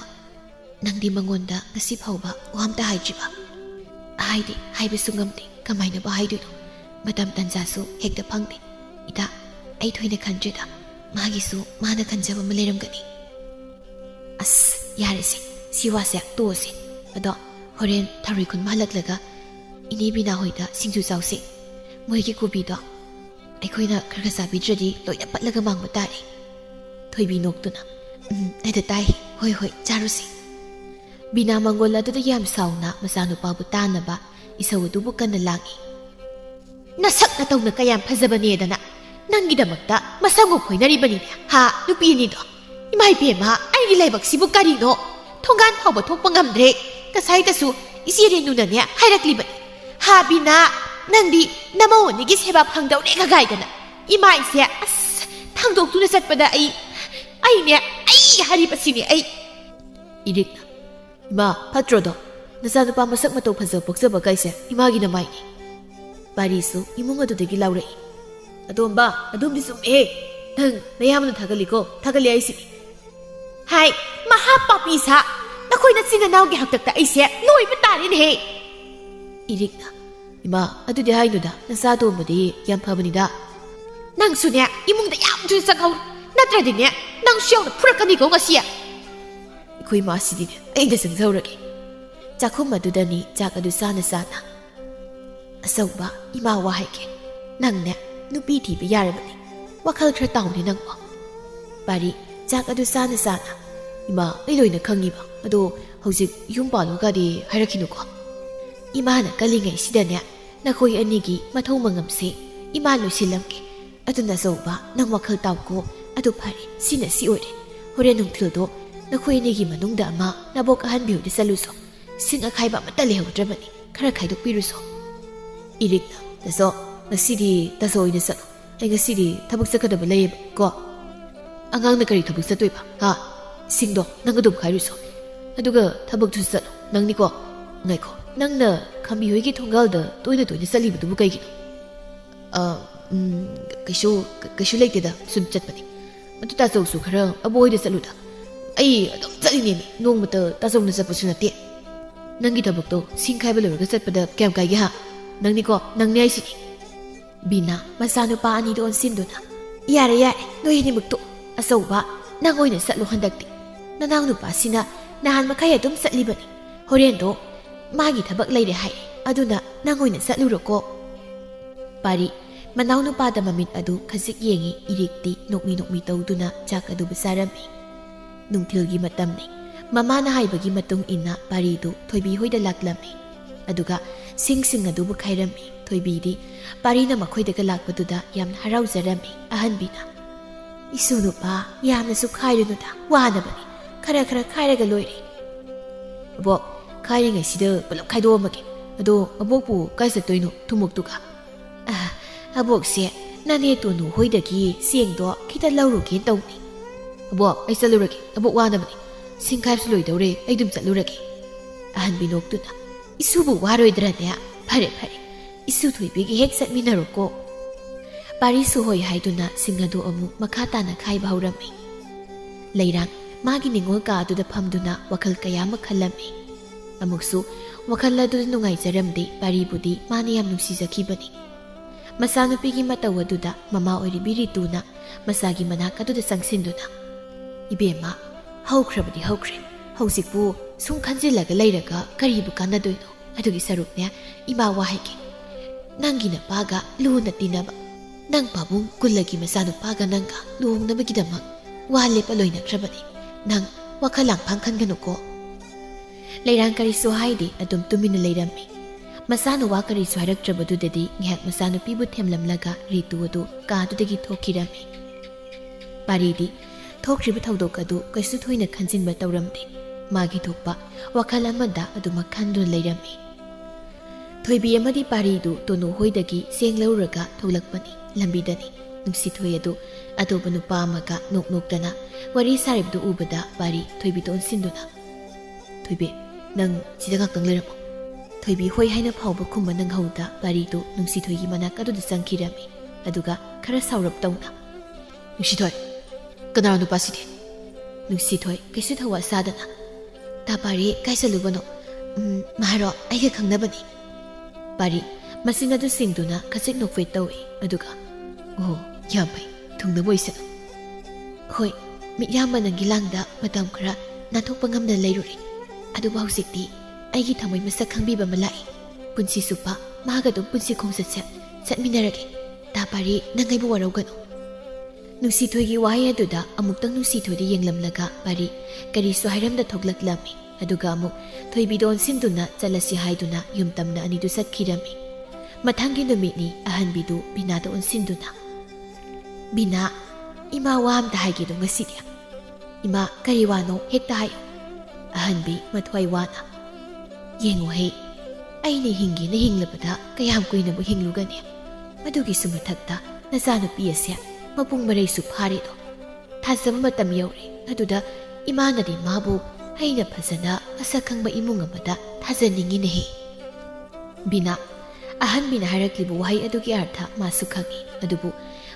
ꯅꯪꯗꯤ ꯃꯉꯣꯟꯗ ꯉꯁꯤ ꯐꯥꯎꯕ ꯋꯥ ꯑꯝꯇ ꯍꯥꯏꯗ꯭ꯔꯤꯕ ꯍꯥꯏꯗꯦ ꯍꯥꯏꯕꯁꯨ ꯉꯝꯗꯦ ꯀꯃꯥꯏꯅꯕꯨ ꯍꯥꯏꯗꯣꯏꯅꯣ ꯃꯇꯝ ꯇꯟꯖꯥꯁꯨ ꯍꯦꯛꯇ ꯐꯪꯗꯦ ꯏꯇꯥ ꯑꯩ ꯊꯣꯏꯅ ꯈꯟꯗ꯭ꯔꯦꯗ ꯃꯥꯒꯤꯁꯨ ꯃꯥꯅ ꯈꯟꯖꯕ ꯑꯃ ꯂꯩꯔꯝꯒꯅꯤ ꯑꯁ ꯌꯥꯔꯦꯁꯦ ꯁꯤ ꯋꯥꯁꯦ ꯇꯣꯛꯑꯁꯦ ꯑꯗꯣ ꯍꯣꯔꯦꯟ ꯊꯔꯣꯏ ꯈꯨꯟꯕ ꯍꯜꯂꯛꯂꯒ ꯏꯅꯦ ꯕꯤꯅꯥ ꯍꯣꯏꯗ ꯁꯤꯡꯖꯨ ꯆꯥꯎꯁꯦ ꯃꯣꯏꯒꯤ ꯀꯣꯕꯤꯗꯣ ꯑꯩꯈꯣꯏꯅ ꯈꯔ ꯆꯥꯕꯤꯗ꯭ꯔꯗꯤ ꯂꯣꯏꯅ ꯄꯠꯂꯒ ꯃꯥꯡꯕ ꯇꯥꯔꯦ ꯊꯣꯏꯕꯤ ꯅꯣꯛꯇꯨꯅ ꯑꯩꯗ ꯇꯥꯏ ꯍꯣꯏ ꯆꯥꯔꯨꯁꯤ ꯕꯤꯅꯥ ꯃꯪꯒꯣꯜ ꯑꯗꯨꯗ ꯌꯥꯝ ꯁꯥꯎꯅ ꯃꯆꯥꯅꯨꯄꯥꯕꯨ ꯇꯥꯟꯅꯕ ꯏꯁꯧ ꯑꯗꯨꯕꯨ ꯀꯟꯅ ꯂꯥꯡꯏ ꯅꯁꯛ ꯅꯇꯧꯅ ꯀꯌꯥꯝ ꯐꯖꯕꯅꯦꯗꯅ ꯅꯪꯒꯤꯗꯃꯛꯇ ꯃꯁꯝꯒ ꯐꯣꯏꯅꯔꯤꯕꯅꯤꯅꯦ ꯍꯥ ꯅꯨꯄꯤ ꯑꯅꯤꯗꯣ ꯏꯃꯥ ꯏꯕꯦꯝꯃ ꯑꯩꯒꯤ ꯂꯥꯏꯕꯛꯁꯤꯕꯨ ꯀꯔꯤꯅꯣ ꯊꯣꯡꯒꯥꯟ ꯐꯥꯎꯕ ꯊꯣꯛꯄ ꯉꯝꯗ꯭ꯔꯦ ꯉꯁꯥꯏꯗꯁꯨ ꯏꯆꯦ ꯔꯦꯅꯨꯅꯅꯦ ꯍꯥꯏꯔꯛꯂꯤꯕꯅꯤ ꯍꯥ ꯕꯤꯅꯥ ꯅꯪꯗꯤ ꯅꯃꯧ ꯑꯅꯤꯒꯤ ꯁꯦꯕꯥ ꯐꯪꯗꯧꯔꯦꯒ ꯒꯥꯏꯗꯅ ꯏꯃꯥ ꯏꯁꯦ ꯑꯁ ꯊꯥꯡꯗꯣꯛꯇꯨꯅ ꯆꯠꯄꯗ ꯑꯩꯅꯦ ꯑꯩ ꯍꯥꯏꯔꯤꯕꯁꯤꯅꯦ ꯑꯩ ꯏꯔꯤꯛꯅ ꯏꯃꯥ ꯐꯠꯇ꯭ꯔꯣꯗꯣ ꯅꯆꯥꯅꯨꯄꯥ ꯃꯁꯛ ꯃꯇꯧ ꯐꯖꯕ ꯄꯣꯛꯆꯕ ꯀꯩꯁꯦ ꯏꯃꯥꯒꯤ ꯅꯃꯥꯏꯅꯤ ꯄꯥꯔꯤꯁꯨ ꯏꯃꯨꯡ ꯑꯗꯨꯗꯒꯤ ꯂꯥꯎꯔꯛꯏ ꯑꯗꯣꯝꯕ ꯑꯗꯣꯝꯗꯤ ꯆꯨꯝꯃꯦꯍꯦ ꯅꯪ ꯅꯌꯥꯝꯕꯅ ꯊꯥꯒꯠꯂꯤ ꯑꯩꯁꯤꯅꯤ ꯍꯥꯏ ꯃꯍꯥ ꯄꯥꯄꯤꯁꯥ ꯅꯈꯣꯏ ꯅꯆꯤꯟ ꯅꯅꯥꯎꯒꯤ ꯍꯥꯛꯇꯛꯇ ꯑꯩꯁꯦ ꯂꯣꯏꯕ ꯇꯥꯔꯦꯅꯦꯍꯦ ꯏꯔꯤꯛꯅ ꯏꯃꯥ ꯑꯗꯨꯗꯤ ꯍꯥꯏꯅꯨꯗ ꯅꯆꯥꯇꯣꯝꯕꯗꯤ ꯌꯥꯝ ꯐꯕꯅꯤꯗ ꯅꯪꯁꯨꯅꯦ ꯏꯃꯨꯡꯗ ꯌꯥꯝ ꯊꯨꯅ ꯆꯪꯍꯧꯔꯣ ꯅꯠꯇ꯭ꯔꯗꯤꯅꯦ ꯅꯪꯁꯨ ꯌꯥꯎꯅ ꯐꯨꯔꯛꯀꯅꯤꯀꯣ ꯉꯁꯤ ꯑꯩꯈꯣꯏ ꯃꯥꯁꯤꯗꯤꯅꯦ ꯑꯩꯗ ꯆꯪꯖꯍꯧꯔꯒꯦ ꯆꯥꯛꯈꯨꯝ ꯑꯗꯨꯗꯅꯤ ꯆꯥꯛ ꯑꯗꯨ ꯆꯥꯅ ꯑꯆꯧꯕ ꯏꯃꯥ ꯋꯥ ꯍꯥꯏꯒꯦ ꯅꯪꯅꯦ ꯅꯨꯄꯤ ꯊꯤꯕ ꯌꯥꯔꯕꯅꯤ ꯋꯥꯈꯜ ꯈꯔ ꯇꯥꯎꯅꯦ ꯅꯪꯕꯣ ꯄꯥꯔꯤ ꯆꯥꯛ ꯑꯗꯨ ꯆꯥꯅ ꯏꯃꯥ ꯑꯩ ꯂꯣꯏꯅ ꯈꯪꯉꯤꯕ ꯑꯗꯣ ꯍꯧꯖꯤꯛ ꯌꯨꯝ ꯄꯥꯜꯂꯨꯒꯗꯤ ꯍꯥꯏꯔꯛꯈꯤꯅꯨꯀꯣ ꯏꯃꯥꯅ ꯀꯜꯂꯤꯉꯩꯁꯤꯗꯅꯦ ꯅꯈꯣꯏ ꯑꯅꯤꯒꯤ ꯃꯊꯧ ꯃꯉꯝꯁꯦ ꯏꯃꯥ ꯂꯣꯏꯁꯤꯜꯂꯝꯒꯦ ꯑꯗꯨꯅ ꯑꯆꯧꯕ ꯅꯪ ꯋꯥꯈꯜ ꯇꯥꯎꯀꯣ ꯑꯗꯨ ꯐꯔꯦ ꯁꯤꯅ ꯁꯤ ꯑꯣꯏꯔꯦ ꯍꯣꯔꯦꯟ ꯅꯨꯡꯊꯤꯜꯗꯣ ꯅꯈꯣꯏ ꯑꯅꯤꯒꯤ ꯃꯅꯨꯡꯗ ꯑꯃ ꯅꯕꯣꯛ ꯑꯍꯟꯕꯤ ꯍꯣꯏꯗ ꯆꯠꯂꯨꯁꯣ ꯁꯤꯡ ꯑꯈꯥꯏꯕ ꯑꯃꯠꯇ ꯂꯩꯍꯧꯗ꯭ꯔꯕꯅꯤ ꯈꯔ ꯈꯥꯏꯗꯣꯛꯄꯤꯔꯨꯁꯣ ꯏꯔꯤꯛꯅ ꯇꯥꯆꯧ ꯉꯁꯤꯗꯤ ꯇꯥꯆꯧ ꯑꯣꯏꯅ ꯆꯠꯂꯣ ꯑꯩ ꯉꯁꯤꯗꯤ ꯊꯕꯛ ꯆꯠꯀꯗꯕ ꯂꯩꯌꯦꯕ ꯀꯣ ꯑꯉꯥꯡꯅ ꯀꯔꯤ ꯊꯕꯛ ꯆꯠꯇꯣꯏꯕ ꯍꯥ ꯁꯤꯡꯗꯣ ꯅꯪ ꯑꯗꯨꯝ ꯈꯥꯏꯔꯨꯁꯣ ꯑꯗꯨꯒ ꯊꯕꯛꯇꯨꯁꯨ ꯆꯠꯂꯣ ꯅꯪꯅꯤꯀꯣ ꯉꯥꯏꯈꯣ ꯅꯪꯅ ꯈꯝꯕꯤ ꯍꯣꯏꯒꯤ ꯊꯣꯡꯒꯥꯜꯗ ꯇꯣꯏꯅ ꯆꯠꯂꯤꯕꯗꯨꯕꯨ ꯀꯩꯒꯤꯅꯣ ꯀꯩꯁꯨ ꯂꯩꯇꯦꯗ ꯁꯨꯝ ꯆꯠꯄꯅꯤ ꯑꯗꯨ ꯇꯥꯆꯧꯁꯨ ꯈꯔ ꯑꯕꯣꯏꯗ ꯆꯠꯂꯨꯗ ꯑꯩ ꯑꯗꯨꯝ ꯆꯠꯂꯤꯅꯦꯃꯤ ꯅꯣꯡꯃꯇ ꯇꯥꯆꯧꯅ ꯆꯠꯄꯁꯨ ꯅꯠꯇꯦ ꯅꯪꯒꯤ ꯊꯕꯛꯇꯣ ꯁꯤꯡ ꯈꯥꯏꯕ ꯂꯣꯏꯔꯒ ꯆꯠꯄꯗ ꯀꯌꯥꯝ ꯀꯥꯏꯒꯦ ꯍꯥ ꯅꯪꯅꯤ ꯍꯥꯏꯁꯤꯅꯤ ꯕꯤꯅꯥ ꯃꯆꯥꯅꯨꯄꯥ ꯑꯅꯤꯗꯣ ꯑꯣꯟꯁꯤꯟꯗꯨꯅ ꯌꯥꯔꯦ ꯅꯣꯏ ꯑꯅꯤꯃꯛꯇꯣ ꯑꯆꯧꯕ ꯅꯪ ꯑꯣꯏꯅ ꯆꯠꯂꯣ ꯍꯟꯗꯛꯇꯤ ꯅꯅꯥꯎ ꯅꯨꯄꯥꯁꯤꯅ ꯅꯍꯥꯟ ꯃꯈꯩ ꯑꯗꯨꯝ ꯆꯠꯂꯤꯕꯅꯤ ꯍꯣꯔꯦꯟꯗꯣ ꯃꯥꯒꯤ ꯊꯕꯛ ꯂꯩꯔꯦ ꯍꯥꯏ ꯑꯗꯨꯅ ꯅꯪ ꯑꯣꯏꯅ ꯆꯠꯂꯨꯔꯣꯀꯣ ꯄꯥꯔꯤ ꯃꯅꯥꯎ ꯅꯨꯄꯥꯗ ꯃꯃꯤꯠ ꯑꯗꯨ ꯈꯖꯤꯛ ꯌꯦꯡꯉꯤ ꯏꯔꯤꯛꯇꯤ ꯅꯣꯛꯃꯤ ꯇꯧꯗꯨꯅ ꯆꯥꯛ ꯑꯗꯨꯕꯨ ꯆꯥꯔꯝꯃꯤ ꯅꯨꯡꯊꯤꯜꯒꯤ ꯃꯇꯝꯅꯤ ꯃꯃꯥꯅ ꯍꯥꯏꯕꯒꯤ ꯃꯇꯨꯡ ꯏꯟꯅ ꯄꯥꯔꯤꯗꯨ ꯊꯣꯏꯕꯤ ꯍꯣꯏꯗ ꯂꯥꯛꯂꯝꯃꯤ ꯑꯗꯨꯒ ꯁꯤꯡ ꯑꯗꯨꯕꯨ ꯈꯥꯏꯔꯝꯃꯤ ꯊꯣꯏꯕꯤꯗꯤ ꯄꯥꯔꯤꯅ ꯃꯈꯣꯏꯗꯒ ꯂꯥꯛꯄꯗꯨꯗ ꯌꯥꯝꯅ ꯍꯔꯥꯎꯖꯔꯝꯃꯤ ꯑꯍꯟꯕꯤꯅ ꯏꯁꯨ ꯅꯨꯄꯥ ꯌꯥꯝꯅꯁꯨ ꯈꯥꯏꯔꯨꯅꯨꯗ ꯋꯥꯅꯕꯅꯤ ꯈꯔ ꯈꯥꯏꯔꯒ ꯂꯣꯏꯔꯦ ꯑꯕꯣꯛ ꯈꯥꯏꯔꯤꯉꯩꯁꯤꯗ ꯄꯨꯂꯞ ꯈꯥꯏꯗꯣꯛꯑꯝꯃꯒꯦ ꯑꯗꯣ ꯑꯕꯣꯛꯄꯨ ꯀꯥꯏ ꯆꯠꯇꯣꯏꯅꯣ ꯊꯨꯝꯃꯣꯛꯇꯨꯒ ꯑꯕꯣꯛꯁꯦ ꯅꯅꯦ ꯇꯣꯅꯨ ꯍꯣꯏꯗꯒꯤ ꯆꯦꯡꯗꯣ ꯈꯤꯇ ꯂꯧꯔꯨꯒꯦ ꯇꯧꯅꯤ ꯑꯕꯣꯛ ꯑꯩ ꯆꯠꯂꯨꯔꯒꯦ ꯑꯕꯣꯛ ꯋꯥꯅꯕꯅꯤ ꯁꯤꯡ ꯈꯥꯏꯕꯁꯨ ꯂꯣꯏꯗꯧꯔꯦ ꯑꯩ ꯑꯗꯨꯝ ꯆꯠꯂꯨꯔꯒꯦ ꯑꯍꯟꯕꯤ ꯅꯣꯛꯇꯨꯅ ꯏꯁꯨꯕꯨ ꯋꯥꯔꯣꯏꯗ꯭ꯔꯅꯦ ꯐꯔꯦ ꯏꯁꯨ ꯊꯣꯏꯕꯤꯒ ꯍꯦꯛ ꯆꯠꯃꯤꯟꯅꯔꯣꯀꯣ ꯄꯥꯔꯤꯁꯨ ꯍꯣꯏ ꯍꯥꯏꯗꯨꯅ ꯁꯤꯡ ꯑꯗꯨ ꯑꯃꯨꯛ ꯃꯈꯥ ꯇꯥꯅ ꯈꯥꯏꯕ ꯍꯧꯔꯝꯃꯤ ꯂꯩꯔꯥꯡ ꯃꯥꯒꯤ ꯅꯤꯡꯉꯣꯜ ꯀꯥ ꯑꯗꯨꯗ ꯐꯝꯗꯨꯅ ꯋꯥꯈꯜ ꯀꯌꯥ ꯑꯃ ꯈꯜꯂꯝꯃꯤ ꯑꯃꯨꯛꯁꯨ ꯋꯥꯈꯜ ꯑꯗꯨꯗ ꯅꯨꯡꯉꯥꯏꯖꯔꯝꯗꯦ ꯄꯥꯔꯤꯕꯨꯗꯤ ꯃꯥꯅ ꯌꯥꯝ ꯅꯨꯡꯁꯤꯖꯈꯤꯕꯅꯤ ꯃꯆꯥꯅꯨꯄꯤꯒꯤ ꯃꯇꯧ ꯑꯗꯨꯗ ꯃꯃꯥ ꯑꯣꯏꯔꯤꯕꯤ ꯔꯤꯇꯨꯅ ꯃꯆꯥꯒꯤ ꯃꯅꯥꯛ ꯑꯗꯨꯗ ꯆꯪꯁꯤꯟꯗꯨꯅ ꯏꯕꯦꯝꯃ ꯍꯧꯈ꯭ꯔꯕꯗꯤ ꯍꯧꯈ꯭ꯔꯦ ꯍꯧꯖꯤꯛꯄꯨ ꯁꯨꯝ ꯈꯟꯖꯤꯜꯂꯒ ꯂꯩꯔꯒ ꯀꯔꯤꯕꯨ ꯀꯥꯟꯅꯗꯣꯏꯅꯣ ꯑꯗꯨꯒꯤ ꯁꯔꯨꯛꯅꯦ ꯏꯃꯥ ꯋꯥ ꯍꯥꯏꯒꯦ ꯅꯪꯒꯤ ꯅꯄꯥꯒ ꯂꯨꯅ ꯇꯤꯟꯅꯕ ꯅꯪ ꯄꯥꯕꯨꯡ ꯀꯨꯜꯂꯒꯤ ꯃꯆꯥꯅꯨꯄꯥꯒ ꯅꯪꯒ ꯂꯨꯍꯣꯡꯅꯕꯒꯤꯗꯃꯛ ꯋꯥ ꯂꯦꯞꯄ ꯂꯣꯏꯅꯈ꯭ꯔꯕꯅꯤ ꯅꯪ ꯋꯥꯈꯜ ꯂꯥꯡꯐꯥꯡ ꯈꯟꯒꯅꯨꯀꯣ ꯂꯩꯔꯥꯡ ꯀꯔꯤꯁꯨ ꯍꯥꯏꯗꯦ ꯑꯗꯨꯝ ꯇꯨꯃꯤꯟꯅ ꯂꯩꯔꯝꯃꯤ ꯃꯆꯥꯅ ꯋꯥ ꯀꯔꯤꯁꯨ ꯍꯥꯏꯔꯛꯇ꯭ꯔꯕꯗꯨꯗꯗꯤ ꯉꯥꯏꯍꯥꯛ ꯃꯆꯥꯅꯨꯄꯤꯕꯨ ꯊꯦꯝꯂꯝꯂꯒ ꯔꯤꯇꯨ ꯑꯗꯨ ꯀꯥꯗꯨꯗꯒꯤ ꯊꯣꯛꯈꯤꯔꯝꯃꯤ ꯄꯥꯔꯤꯗꯤ ꯊꯣꯛꯈ꯭ꯔꯤꯕ ꯊꯧꯗꯣꯛ ꯑꯗꯨ ꯀꯩꯁꯨ ꯊꯣꯏꯅ ꯈꯟꯖꯤꯟꯕ ꯇꯧꯔꯝꯗꯦ ꯃꯥꯒꯤ ꯊꯣꯛꯄ ꯋꯥꯈꯜ ꯑꯃꯗ ꯑꯗꯨꯃꯛ ꯈꯟꯗꯨꯅ ꯂꯩꯔꯝꯃꯤ ꯊꯣꯏꯕꯤ ꯑꯃꯗꯤ ꯄꯥꯔꯤꯗꯨ ꯇꯣꯅꯨ ꯍꯣꯏꯗꯒꯤ ꯆꯦꯡ ꯂꯧꯔꯒ ꯊꯣꯛꯂꯛꯄꯅꯤ ꯂꯝꯕꯤꯗꯅꯤ ꯅꯨꯡꯁꯤꯊꯣꯏ ꯑꯗꯨ ꯑꯇꯣꯞꯄ ꯅꯨꯄꯥ ꯑꯃꯒ ꯅꯣꯛꯅꯣꯛꯇꯅ ꯋꯥꯔꯤ ꯁꯥꯔꯤꯕꯗꯨ ꯎꯕꯗ ꯄꯥꯔꯤ ꯊꯣꯏꯕꯤꯗ ꯑꯣꯟꯁꯤꯟꯗꯨꯅ ꯊꯣꯏꯕꯤ ꯅꯪ ꯁꯤꯗ ꯉꯥꯛꯇꯪ ꯂꯩꯔꯝꯃꯣ ꯊꯣꯏꯕꯤ ꯍꯣꯏ ꯍꯥꯏꯅ ꯐꯥꯎꯕ ꯈꯨꯝꯕ ꯅꯪꯍꯧꯗ ꯄꯥꯔꯤꯗꯨ ꯅꯨꯡꯁꯤꯊꯣꯏꯒꯤ ꯃꯅꯥꯛ ꯑꯗꯨꯗ ꯆꯪꯈꯤꯔꯝꯃꯤ ꯑꯗꯨꯒ ꯈꯔ ꯁꯥꯎꯔꯞ ꯇꯧꯅ ꯅꯨꯡꯁꯤꯊꯣꯏ ꯀꯅꯥ ꯅꯨꯄꯥꯁꯤꯗꯤ ꯅꯨꯡꯁꯤꯊꯣꯏ ꯀꯩꯁꯨ ꯊꯋꯥ ꯁꯥꯗꯅ ꯇꯥ ꯄꯥꯔꯤ ꯀꯥꯏ ꯆꯠꯂꯨꯕꯅꯣ ꯃꯍꯥꯔꯣ ꯑꯩꯒ ꯈꯪꯅꯕꯅꯤ ꯄꯥꯔꯤ ꯃꯁꯤꯡ ꯑꯗꯨ ꯁꯤꯡꯗꯨꯅ ꯈꯖꯤꯛ ꯅꯣꯛꯐꯦꯠ ꯇꯧꯏ ꯑꯗꯨꯒ ꯑꯣ ꯌꯥꯝ ꯐꯩ ꯊꯨꯡꯅꯕ ꯑꯣꯏꯁꯅꯨ ꯍꯣꯏ ꯃꯤꯠꯌꯥꯝꯕ ꯅꯪꯒꯤ ꯂꯥꯡꯗ ꯃꯇꯝ ꯈꯔ ꯅꯥꯟꯊꯣꯛꯄ ꯉꯝꯗꯅ ꯂꯩꯔꯨꯔꯦ ꯑꯗꯨꯕꯨ ꯍꯧꯖꯤꯛꯇꯤ ꯑꯩꯒꯤ ꯊꯃꯣꯏ ꯃꯁꯛ ꯈꯪꯕꯤꯕ ꯑꯃ ꯂꯥꯛꯏ ꯄꯨꯟꯁꯤ ꯆꯨꯞꯄ ꯃꯥꯒ ꯑꯗꯨꯝ ꯄꯨꯟꯁꯤ ꯈꯣꯡꯆꯠꯁꯦ ꯆꯠꯃꯤꯟꯅꯔꯒꯦ ꯇꯥ ꯄꯥꯔꯤ ꯅꯪ ꯑꯩꯕꯨ ꯋꯥꯔꯧꯒꯅꯨ ꯅꯨꯡꯁꯤꯊꯣꯏꯒꯤ ꯋꯥꯍꯩ ꯑꯗꯨꯗ ꯑꯃꯨꯛꯇꯪ ꯅꯨꯡꯁꯤꯊꯣꯏꯗ ꯌꯦꯡꯂꯝꯂꯒ ꯄꯥꯔꯤ ꯀꯔꯤꯁꯨ ꯍꯥꯏꯔꯝꯗ ꯊꯣꯛꯂꯛꯂꯝꯃꯤ ꯑꯗꯨꯒ ꯑꯃꯨꯛ ꯊꯣꯏꯕꯤꯗ ꯑꯣꯟꯁꯤꯟꯗꯨꯅ ꯆꯠꯂꯁꯤ ꯍꯥꯏꯗꯨꯅ ꯌꯨꯝ ꯇꯝꯅ ꯑꯅꯤꯗꯨ ꯆꯠꯈꯤꯔꯝꯃꯤ ꯃꯊꯪꯒꯤ ꯅꯨꯃꯤꯠꯅꯤ ꯑꯍꯟꯕꯤꯗꯨ ꯕꯤꯅꯥꯗ ꯑꯣꯟꯁꯤꯟꯗꯨꯅ ꯕꯤꯅꯥ ꯏꯃꯥ ꯋꯥ ꯑꯝꯇ ꯍꯥꯏꯒꯦꯗꯣ ꯉꯁꯤꯗꯤ ꯏꯃꯥ ꯀꯔꯤ ꯋꯥꯅꯣ ꯍꯦꯛꯇ ꯍꯥꯏꯌꯨ ꯑꯍꯟꯕꯤ ꯃꯊ꯭ꯋꯥꯏ ꯋꯥꯅ ꯌꯦꯡꯉꯨꯍꯦ ꯑꯩꯅ ꯍꯤꯡꯒꯦꯅ ꯍꯤꯡꯂꯕꯗ ꯀꯌꯥꯝ ꯀꯨꯏꯅꯕꯨ ꯍꯤꯡꯂꯨꯒꯅꯤ ꯃꯗꯨꯒꯤꯁꯨ ꯃꯊꯛꯇ ꯅꯆꯥꯅꯨꯄꯤ ꯑꯁꯦ ꯃꯄꯨꯡ ꯃꯔꯩꯁꯨ ꯐꯥꯔꯦꯗꯣ ꯊꯥꯖꯕ ꯃꯇꯝ ꯌꯧꯔꯦ ꯑꯗꯨꯗ ꯏꯃꯥꯅꯗꯤ ꯃꯥꯕꯨ ꯑꯩꯅ ꯐꯖꯅ ꯃꯁꯛ ꯈꯪꯕ ꯏꯃꯨꯡ ꯑꯃꯗ ꯊꯥꯖꯅꯤꯡꯉꯤꯅꯦꯍꯦ ꯕꯤꯅꯥ ꯑꯍꯟꯕꯤꯅ ꯍꯥꯏꯔꯛꯂꯤꯕ ꯋꯥꯍꯩ ꯑꯗꯨꯒꯤ ꯑꯔꯊ ꯃꯥꯁꯨ ꯈꯪꯉꯤ ꯑꯗꯨꯕꯨ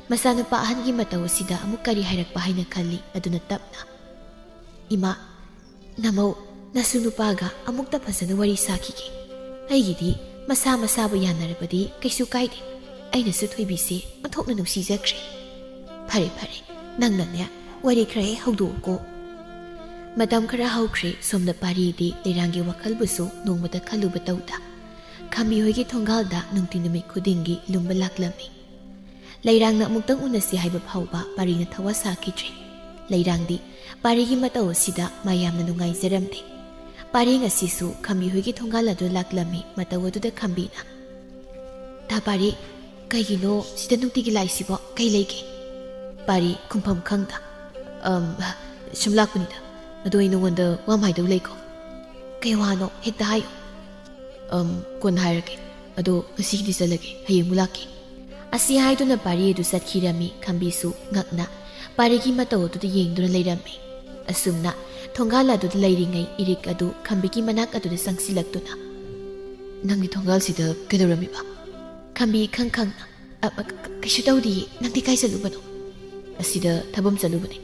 ꯃꯆꯥꯅꯨꯄꯥ ꯑꯍꯟꯒꯤ ꯃꯇꯧ ꯑꯁꯤꯗ ꯑꯃꯨꯛ ꯀꯔꯤ ꯍꯥꯏꯔꯛꯄ ꯍꯥꯏꯅ ꯈꯜꯂꯤ ꯑꯗꯨꯅ ꯇꯞꯅ ꯏꯃꯥ ꯅꯃꯧ ꯅꯁꯨ ꯅꯨꯄꯥꯒ ꯑꯃꯨꯛꯇ ꯐꯖꯅ ꯋꯥꯔꯤ ꯁꯥꯈꯤꯒꯦ ꯑꯩꯒꯤꯗꯤ ꯃꯁꯥ ꯃꯁꯥꯕꯨ ꯌꯥꯅꯔꯕꯗꯤ ꯀꯩꯁꯨ ꯀꯥꯏꯗꯦ ꯑꯩꯅꯁꯨ ꯊꯣꯏꯕꯤꯁꯦ ꯑꯣꯟꯊꯣꯛꯅ ꯅꯨꯡꯁꯤꯖꯈ꯭ꯔꯦ ꯐꯔꯦ ꯅꯪꯅꯅꯦ ꯋꯥꯔꯤ ꯈꯔ ꯍꯦꯛ ꯍꯧꯗꯣꯛꯎꯀꯣ ꯃꯇꯝ ꯈꯔ ꯍꯧꯈ꯭ꯔꯦ ꯁꯣꯝꯗ ꯄꯥꯔꯤꯗꯤ ꯂꯩꯔꯥꯡꯒꯤ ꯋꯥꯈꯜꯕꯨꯁꯨ ꯅꯣꯡꯃꯗ ꯈꯜꯂꯨꯕ ꯇꯧꯗ ꯈꯥꯝꯕꯤ ꯍꯣꯏꯒꯤ ꯊꯣꯡꯒꯥꯜꯗ ꯅꯨꯡꯇꯤ ꯅꯨꯃꯤꯠ ꯈꯨꯗꯤꯡꯒꯤ ꯂꯨꯝꯕ ꯂꯥꯛꯂꯝꯃꯤ ꯂꯩꯔꯥꯡꯅ ꯑꯃꯨꯛꯇꯪ ꯎꯅꯁꯤ ꯍꯥꯏꯕ ꯐꯥꯎꯕ ꯄꯥꯔꯤꯅ ꯊꯋꯥ ꯁꯥꯈꯤꯗ꯭ꯔꯦ ꯂꯩꯔꯥꯡꯗꯤ ꯄꯥꯔꯤꯒꯤ ꯃꯇꯧ ꯑꯁꯤꯗ ꯃꯌꯥꯝꯅ ꯅꯨꯡꯉꯥꯏꯖꯔꯝꯗꯦ ꯄꯥꯔꯤ ꯉꯁꯤꯁꯨ ꯈꯥꯝꯕꯤ ꯍꯣꯏꯒꯤ ꯊꯣꯡꯒꯥꯜ ꯑꯗꯨ ꯂꯥꯛꯂꯝꯃꯤ ꯃꯇꯧ ꯑꯗꯨꯗ ꯈꯥꯝꯕꯤꯅ ꯇꯥ ꯄꯥꯔꯤ ꯀꯩꯒꯤꯅꯣ ꯁꯤꯗ ꯅꯨꯡꯇꯤꯒꯤ ꯂꯥꯛꯏꯁꯤꯕꯣ ꯀꯩ ꯂꯩꯒꯦ ꯄꯥꯔꯤ ꯈꯨꯝꯐꯝ ꯈꯪꯗ ꯁꯨꯝ ꯂꯥꯛꯄꯅꯤꯗ ꯑꯗꯣ ꯑꯩ ꯅꯉꯣꯟꯗ ꯋꯥꯝ ꯍꯥꯏꯗꯧ ꯂꯩꯀꯣ ꯀꯩ ꯋꯥꯅꯣ ꯍꯦꯛꯇ ꯍꯥꯏꯌꯨ ꯀꯣꯟꯅ ꯍꯥꯏꯔꯒꯦ ꯑꯗꯣ ꯉꯁꯤꯒꯤꯗꯤ ꯆꯠꯂꯒꯦ ꯍꯌꯦꯡꯃꯨꯛ ꯂꯥꯛꯀꯦ ꯑꯁꯤ ꯍꯥꯏꯗꯨꯅ ꯄꯥꯔꯤ ꯑꯗꯨ ꯆꯠꯈꯤꯔꯝꯃꯤ ꯈꯥꯝꯕꯤꯁꯨ ꯉꯛꯅ ꯄꯥꯔꯤꯒꯤ ꯃꯇꯧ ꯑꯗꯨꯗ ꯌꯦꯡꯗꯨꯅ ꯂꯩꯔꯝꯃꯤ ꯑꯁꯨꯝꯅ ꯊꯣꯡꯒꯥꯜ ꯑꯗꯨꯗ ꯂꯩꯔꯤꯉꯩ ꯏꯔꯤꯛ ꯑꯗꯨ ꯈꯥꯝꯕꯤꯒꯤ ꯃꯅꯥꯛ ꯑꯗꯨꯗ ꯆꯪꯁꯤꯜꯂꯛꯇꯨꯅ ꯅꯪꯒꯤ ꯊꯣꯡꯒꯥꯜꯁꯤꯗ ꯀꯩꯗꯧꯔꯝꯃꯤꯕ ꯈꯥꯝꯕꯤ ꯈꯪꯅ ꯀꯩꯁꯨ ꯇꯧꯗꯤꯌꯦ ꯅꯪꯗꯤ ꯀꯥꯏ ꯆꯠꯂꯨꯕꯅꯣ ꯑꯁꯤꯗ ꯊꯕꯝ ꯆꯠꯂꯨꯕꯅꯤ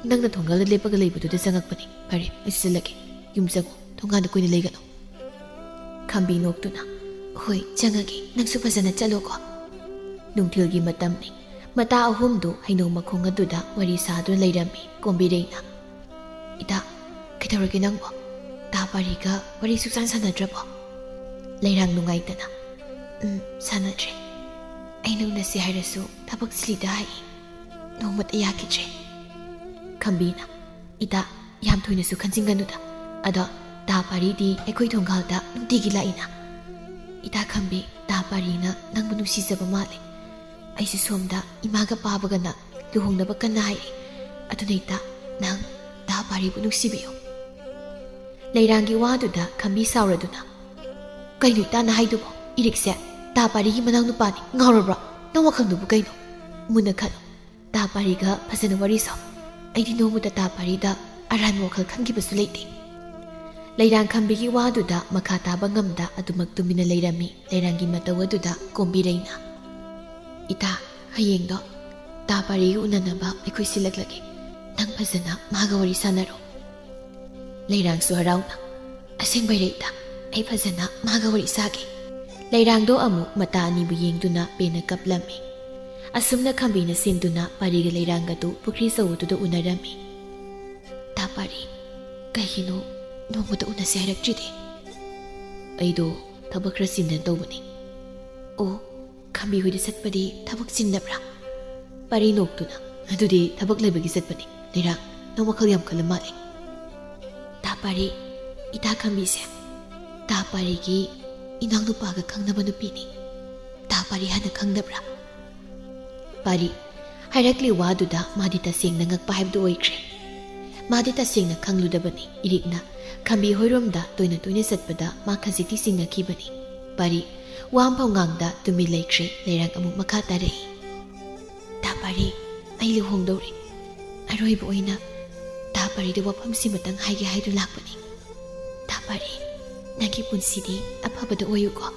ꯅꯪꯅ ꯊꯣꯡꯒꯥꯜꯗ ꯂꯦꯞꯄꯒ ꯂꯩꯕꯗꯨꯗ ꯆꯪꯉꯛꯄꯅꯤ ꯐꯔꯦ ꯑꯩꯁꯨ ꯆꯠꯂꯒꯦ ꯌꯨꯝ ꯆꯪꯉꯣ ꯊꯣꯡꯒꯥꯟꯗ ꯀꯨꯏꯅ ꯂꯩꯒꯅꯨ ꯈꯥꯝꯕꯤ ꯅꯣꯛꯇꯨꯅ ꯍꯣꯏ ꯆꯪꯉꯒꯦ ꯅꯪꯁꯨ ꯐꯖꯅ ꯆꯠꯂꯣꯀꯣ ꯅꯨꯡꯊꯤꯜꯒꯤ ꯃꯇꯝꯅꯤ ꯃꯇꯥ ꯑꯍꯨꯝꯗꯨ ꯍꯩꯅꯧ ꯃꯈꯣꯡ ꯑꯗꯨꯗ ꯋꯥꯔꯤ ꯁꯥꯗꯨꯅ ꯂꯩꯔꯝꯃꯤ ꯀꯣꯝꯕꯤꯔꯩꯅ ꯏꯇꯥ ꯀꯩꯗꯧꯔꯒꯦ ꯅꯪꯕꯣ ꯇꯥ ꯄꯥꯔꯤꯒ ꯋꯥꯔꯤ ꯁꯨꯛꯁꯥꯟ ꯁꯥꯟꯅꯗ꯭ꯔꯕꯣ ꯂꯩꯔꯥꯡ ꯅꯨꯡꯉꯥꯏꯇꯅ ꯁꯥꯟꯅꯗ꯭ꯔꯦ ꯑꯩꯅ ꯎꯅꯁꯤ ꯍꯥꯏꯔꯁꯨ ꯊꯕꯛ ꯁꯤꯂꯤꯗ ꯍꯥꯏ ꯅꯣꯡꯃꯇ ꯌꯥꯈꯤꯗ꯭ꯔꯦ ꯈꯝꯕꯤꯅ ꯏꯇꯥ ꯌꯥꯝ ꯊꯣꯏꯅꯁꯨ ꯈꯟꯖꯤꯟꯒꯅꯨꯗ ꯑꯗꯣ ꯇꯥ ꯄꯥꯔꯤꯗꯤ ꯑꯩꯈꯣꯏ ꯊꯣꯡꯒꯥꯜꯗ ꯅꯨꯡꯇꯤꯒꯤ ꯂꯥꯛꯏꯅ ꯏꯇꯥ ꯈꯝꯕꯤ ꯇꯥ ꯄꯥꯔꯤꯅ ꯅꯪꯕꯨ ꯅꯨꯡꯁꯤꯖꯕ ꯃꯥꯜꯂꯦ ꯑꯩꯁꯨ ꯁꯣꯝꯗ ꯏꯃꯥꯒ ꯄꯥꯕꯒꯅ ꯂꯨꯍꯣꯡꯅꯕ ꯀꯟꯅ ꯍꯥꯏꯔꯤ ꯑꯗꯨꯅ ꯏꯇꯥ ꯅꯪ ꯇꯥ ꯄꯥꯔꯤꯕꯨ ꯅꯨꯡꯁꯤꯕꯤꯌꯨ ꯂꯩꯔꯥꯡꯒꯤ ꯋꯥꯗꯨꯗ ꯈꯝꯕꯤ ꯁꯥꯎꯔꯗꯨꯅ ꯀꯩꯅꯣ ꯏꯇꯥꯅ ꯍꯥꯏꯗꯨꯕꯣ ꯏꯔꯤꯛꯁꯦ ꯇꯥ ꯄꯥꯔꯤꯒꯤ ꯃꯅꯥꯎ ꯅꯨꯄꯥꯅꯤ ꯉꯥꯎꯔꯕ꯭ꯔꯣ ꯅꯪ ꯋꯥꯈꯜꯗꯨꯕꯨ ꯀꯩꯅꯣ ꯃꯨꯟꯅ ꯈꯜꯂꯨ ꯇꯥ ꯄꯥꯔꯤꯒ ꯐꯖꯅ ꯋꯥꯔꯤ ꯁꯥꯎ ꯑꯩꯗꯤ ꯅꯣꯡꯃꯗ ꯇꯥ ꯄꯥꯔꯤꯗ ꯑꯔꯥꯟꯕ ꯋꯥꯈꯜ ꯈꯟꯈꯤꯕꯁꯨ ꯂꯩꯇꯦ ꯂꯩꯔꯥꯡ ꯈꯝꯕꯤꯒꯤ ꯋꯥꯗꯨꯗ ꯃꯈꯥ ꯇꯥꯕ ꯉꯝꯗ ꯑꯗꯨꯃꯛ ꯇꯨꯃꯤꯟꯅ ꯂꯩꯔꯝꯃꯤ ꯂꯩꯔꯥꯡꯒꯤ ꯃꯇꯧ ꯑꯗꯨꯗ ꯀꯣꯝꯕꯤꯔꯩꯅ ꯏꯇꯥ ꯍꯌꯦꯡꯗꯣ ꯇꯥ ꯄꯥꯔꯤꯒ ꯎꯅꯅꯕ ꯑꯩꯈꯣꯏ ꯁꯤꯜꯂꯛꯂꯒꯦ ꯅꯪ ꯐꯖꯅ ꯃꯥꯒ ꯋꯥꯔꯤ ꯁꯥꯟꯅꯔꯣ ꯂꯩꯔꯥꯡꯁꯨ ꯍꯔꯥꯎꯅ ꯑꯁꯦꯡꯕꯩꯔ ꯏꯇꯥ ꯑꯩ ꯐꯖꯅ ꯃꯥꯒ ꯋꯥꯔꯤ ꯁꯥꯒꯦ ꯂꯩꯔꯥꯡꯗꯣ ꯑꯃꯨꯛ ꯃꯇꯥ ꯑꯅꯤꯕꯨ ꯌꯦꯡꯗꯨꯅ ꯄꯦꯟꯅ ꯀꯞꯂꯝꯃꯤ ꯑꯁꯨꯝꯅ ꯈꯝꯕꯤꯅ ꯁꯤꯟꯗꯨꯅ ꯄꯥꯔꯤꯒ ꯂꯩꯔꯥꯡꯒꯗꯨ ꯄꯨꯈ꯭ꯔꯤ ꯆꯧꯕꯗꯨꯗ ꯎꯅꯔꯝꯃꯤ ꯇꯥ ꯄꯥꯔꯤ ꯀꯩꯒꯤꯅꯣ ꯅꯣꯡꯃꯗ ꯎꯅꯁꯦ ꯍꯥꯏꯔꯛꯇ꯭ꯔꯤꯗꯤ ꯑꯩꯗꯣ ꯊꯕꯛ ꯈꯔ ꯆꯤꯟꯗꯅ ꯇꯧꯕꯅꯤ ꯑꯣ ꯈꯝꯕꯤ ꯍꯣꯏꯗ ꯆꯠꯄꯗꯤ ꯊꯕꯛ ꯆꯤꯟꯗꯕ꯭ꯔꯥ ꯄꯥꯔꯤ ꯅꯣꯛꯇꯨꯅ ꯑꯗꯨꯗꯤ ꯊꯕꯛ ꯂꯩꯕꯒꯤ ꯆꯠꯄꯅꯤ ꯂꯩꯔꯥꯡ ꯅꯪ ꯋꯥꯈꯜ ꯌꯥꯝ ꯈꯜꯂ ꯃꯥꯜꯂꯦ ꯇꯥ ꯄꯥꯔꯤ ꯏꯇꯥ ꯈꯝꯕꯤꯁꯦ ꯇꯥ ꯄꯥꯔꯤꯒꯤ ꯏꯅꯥꯎꯅꯨꯄꯥꯒ ꯈꯪꯅꯕ ꯅꯨꯄꯤꯅꯤ ꯇꯥ ꯄꯥꯔꯤ ꯍꯥꯟꯅ ꯈꯪꯗꯕ꯭ꯔꯥ ꯄꯥꯔꯤ ꯍꯥꯏꯔꯛꯂꯤ ꯋꯥꯗꯨꯗ ꯃꯥꯗꯤ ꯇꯁꯦꯡꯅ ꯉꯛꯄ ꯍꯥꯏꯕꯗꯨ ꯑꯣꯏꯈ꯭ꯔꯦ ꯃꯥꯗꯤ ꯇꯁꯦꯡꯅ ꯈꯪꯂꯨꯗꯕꯅꯤ ꯏꯔꯤꯛꯅ ꯈꯝꯕꯤ ꯍꯣꯏꯔꯣꯝꯗ ꯇꯣꯏꯅ ꯇꯣꯏꯅ ꯆꯠꯄꯗ ꯃꯥ ꯈꯖꯤꯛꯇꯤ ꯆꯤꯡꯅꯈꯤꯕꯅꯤ ꯄꯥꯔꯤ ꯋꯥꯝꯐꯥꯎ ꯉꯥꯡꯗ ꯇꯨꯃꯤꯟ ꯂꯩꯈ꯭ꯔꯦ ꯂꯩꯔꯥꯡ ꯑꯃꯨꯛ ꯃꯈꯥ ꯇꯥꯔꯛꯏ ꯇꯥ ꯄꯥꯔꯤ ꯑꯩ ꯂꯨꯍꯣꯡꯗꯧꯔꯦ ꯑꯔꯣꯏꯕ ꯑꯣꯏꯅ ꯇꯥ ꯄꯥꯔꯤꯗ ꯋꯥꯐꯝꯁꯤꯃꯇꯪ ꯍꯥꯏꯒꯦ ꯍꯥꯏꯗꯨ ꯂꯥꯛꯄꯅꯤ ꯇꯥ ꯄꯥꯔꯤ ꯅꯪꯒꯤ ꯄꯨꯟꯁꯤꯗꯤ ꯑꯐꯕꯗ ꯑꯣꯏꯌꯨꯀꯣ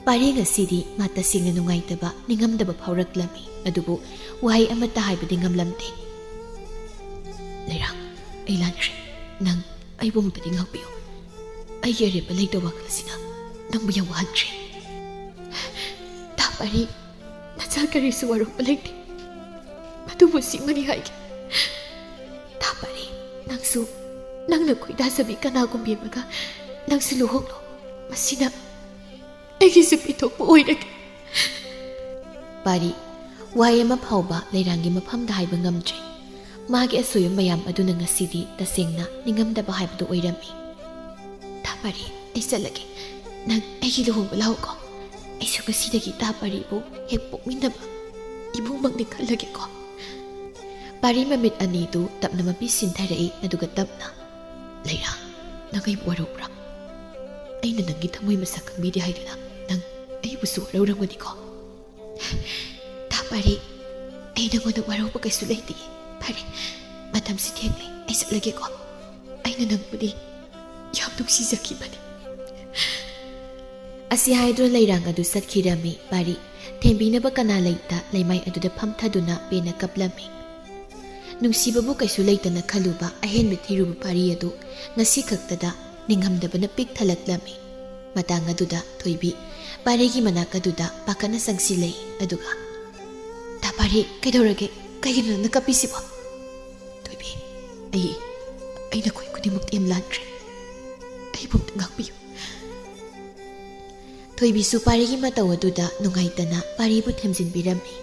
ꯄꯥꯔꯤ ꯉꯁꯤꯗꯤ ꯃꯥ ꯇꯁꯦꯡꯅ ꯅꯨꯡꯉꯥꯏꯇꯕ ꯅꯤꯡꯉꯝꯗꯕ ꯐꯥꯎꯔꯛꯂꯝꯃꯤ ꯑꯗꯨꯕꯨ ꯋꯥꯍꯩ ꯑꯃꯠꯇ ꯍꯥꯏꯕꯗꯤ ꯉꯝꯂꯝꯗꯦ ꯂꯩꯔꯥꯡ ꯑꯩ ꯂꯥꯟꯈ꯭ꯔꯦ ꯅꯪ ꯑꯩꯕꯨ ꯑꯃꯨꯛꯇꯗꯤ ꯉꯥꯛꯄꯤꯌꯨ ꯑꯩꯒꯤ ꯑꯔꯦꯞꯄ ꯂꯩꯇꯕ ꯋꯥꯈꯜ ꯑꯁꯤꯅ ꯅꯪꯕꯨ ꯌꯥꯝ ꯋꯥꯍꯟꯈ꯭ꯔꯦ ꯇꯥ ꯄꯥꯔꯤ ꯅꯆꯥ ꯀꯔꯤꯁꯨ ꯋꯥꯔꯧꯕ ꯂꯩꯇꯦ ꯑꯗꯨꯕꯨ ꯁꯤꯃꯅꯤ ꯍꯥꯏꯒꯦ ꯇꯥ ꯄꯥꯔꯤ ꯅꯪꯅ ꯈꯣꯏꯗꯥꯖꯕꯤ ꯀꯅꯥꯒꯨꯝꯕꯤ ꯑꯃꯒ ꯅꯪꯁꯨ ꯂꯨꯍꯣꯡꯂꯣ ꯃꯁꯤꯅ ꯑꯩꯒꯤꯁꯨ ꯄꯤꯊꯣꯛꯄ ꯑꯣꯏꯔꯒꯦ ꯄꯥꯔꯤ ꯋꯥꯍꯩ ꯑꯃ ꯐꯥꯎꯕ ꯂꯩꯔꯥꯡꯒꯤ ꯃꯐꯝꯗ ꯍꯥꯏꯕ ꯉꯝꯗ꯭ꯔꯦ ꯃꯥꯒꯤ ꯑꯁꯣꯏꯕ ꯃꯌꯥꯝ ꯑꯗꯨꯅ ꯉꯁꯤꯗꯤ ꯇꯁꯦꯡꯅ ꯅꯤꯡꯉꯝꯗꯕ ꯍꯥꯏꯕꯗꯨ ꯑꯣꯏꯔꯝꯃꯤ ꯇꯥ ꯄꯥꯔꯤ ꯑꯩ ꯆꯠꯂꯒꯦ ꯅꯪ ꯑꯩꯒꯤ ꯂꯨꯍꯣꯡꯕ ꯂꯥꯛꯎꯀꯣ ꯑꯩꯁꯨ ꯉꯁꯤꯗꯒꯤ ꯇꯥ ꯄꯥꯔꯤꯕꯨ ꯍꯦꯛ ꯄꯣꯛꯃꯤꯟꯅꯕ ꯏꯕꯨꯡꯃꯛꯅꯤ ꯈꯜꯂꯒꯦꯀꯣ ꯄꯥꯔꯤ ꯃꯃꯤꯠ ꯑꯅꯤꯗꯨ ꯇꯞꯅ ꯃꯄꯤ ꯁꯤꯟꯊꯔꯛꯏ ꯑꯗꯨꯒ ꯇꯞꯅ ꯂꯩꯔꯥꯡ ꯅꯪ ꯑꯩꯕꯨ ꯋꯥꯔꯧꯕ꯭ꯔꯥ ꯑꯩꯅ ꯅꯪꯒꯤ ꯊꯃꯣꯏ ꯃꯁꯛ ꯈꯪꯕꯤꯗꯦ ꯍꯥꯏꯗꯨꯅ ꯅꯪ ꯑꯩꯕꯨꯁꯨ ꯋꯥꯔꯧꯔꯝꯒꯅꯤꯀꯣ ꯇꯥ ꯄꯥꯔꯤ ꯑꯩ ꯅꯪꯉꯣꯟꯗ ꯋꯥꯔꯧꯕ ꯀꯩꯁꯨ ꯂꯩꯇꯦ ꯐꯔꯦ ꯃꯇꯝꯁꯤ ꯊꯦꯡꯂꯦ ꯑꯩ ꯆꯠꯂꯒꯦꯀꯣ ꯑꯩꯅ ꯅꯪꯕꯨꯗꯤ ꯌꯥꯝ ꯅꯨꯡꯁꯤꯖꯈꯤꯕꯅꯤ ꯑꯁꯤ ꯍꯥꯏꯗꯨꯅ ꯂꯩꯔꯥꯡ ꯑꯗꯨ ꯆꯠꯈꯤꯔꯝꯃꯤ ꯄꯥꯔꯤ ꯊꯦꯝꯕꯤꯅꯕ ꯀꯅꯥ ꯂꯩꯇ ꯂꯩꯃꯥꯏ ꯑꯗꯨꯗ ꯐꯝꯊꯗꯨꯅ ꯄꯦꯟꯅ ꯀꯞꯂꯝꯃꯤ ꯅꯨꯡꯁꯤꯕꯕꯨ ꯀꯩꯁꯨ ꯂꯩꯇꯅ ꯈꯜꯂꯨꯕ ꯑꯍꯦꯟꯕ ꯊꯤꯔꯨꯕ ꯄꯥꯔꯤ ꯑꯗꯨ ꯉꯁꯤ ꯈꯛꯇꯗ ꯅꯤꯡꯉꯝꯗꯕꯅ ꯄꯤꯛ ꯊꯜꯂꯛꯂꯝꯃꯤ ꯃꯇꯥꯡ ꯑꯗꯨꯗ ꯊꯣꯏꯕꯤ ꯄꯥꯔꯤꯒꯤ ꯃꯅꯥꯛ ꯑꯗꯨꯗ ꯄꯥꯈꯠꯅ ꯆꯪꯁꯤꯜꯂꯛꯏ ꯑꯗꯨꯒ ꯇꯥ ꯄꯥꯔꯤ ꯀꯩꯗꯧꯔꯒꯦ ꯀꯩꯒꯤꯅꯣ ꯅꯪꯅ ꯀꯞꯄꯤꯁꯤꯕꯣ ꯊꯣꯏꯕꯤ ꯑꯩꯅ ꯈꯣꯏ ꯈꯨꯗꯤꯡꯃꯛꯇ ꯌꯥꯝ ꯂꯥꯟꯈ꯭ꯔꯦ ꯑꯩꯕꯨ ꯑꯝꯇ ꯉꯥꯛꯄꯤꯌꯨ ꯊꯣꯏꯕꯤꯁꯨ ꯄꯥꯔꯤꯒꯤ ꯃꯇꯧ ꯑꯗꯨꯗ ꯅꯨꯡꯉꯥꯏꯇꯅ ꯄꯥꯔꯤꯕꯨ ꯊꯦꯝꯖꯤꯟꯕꯤꯔꯝꯃꯤ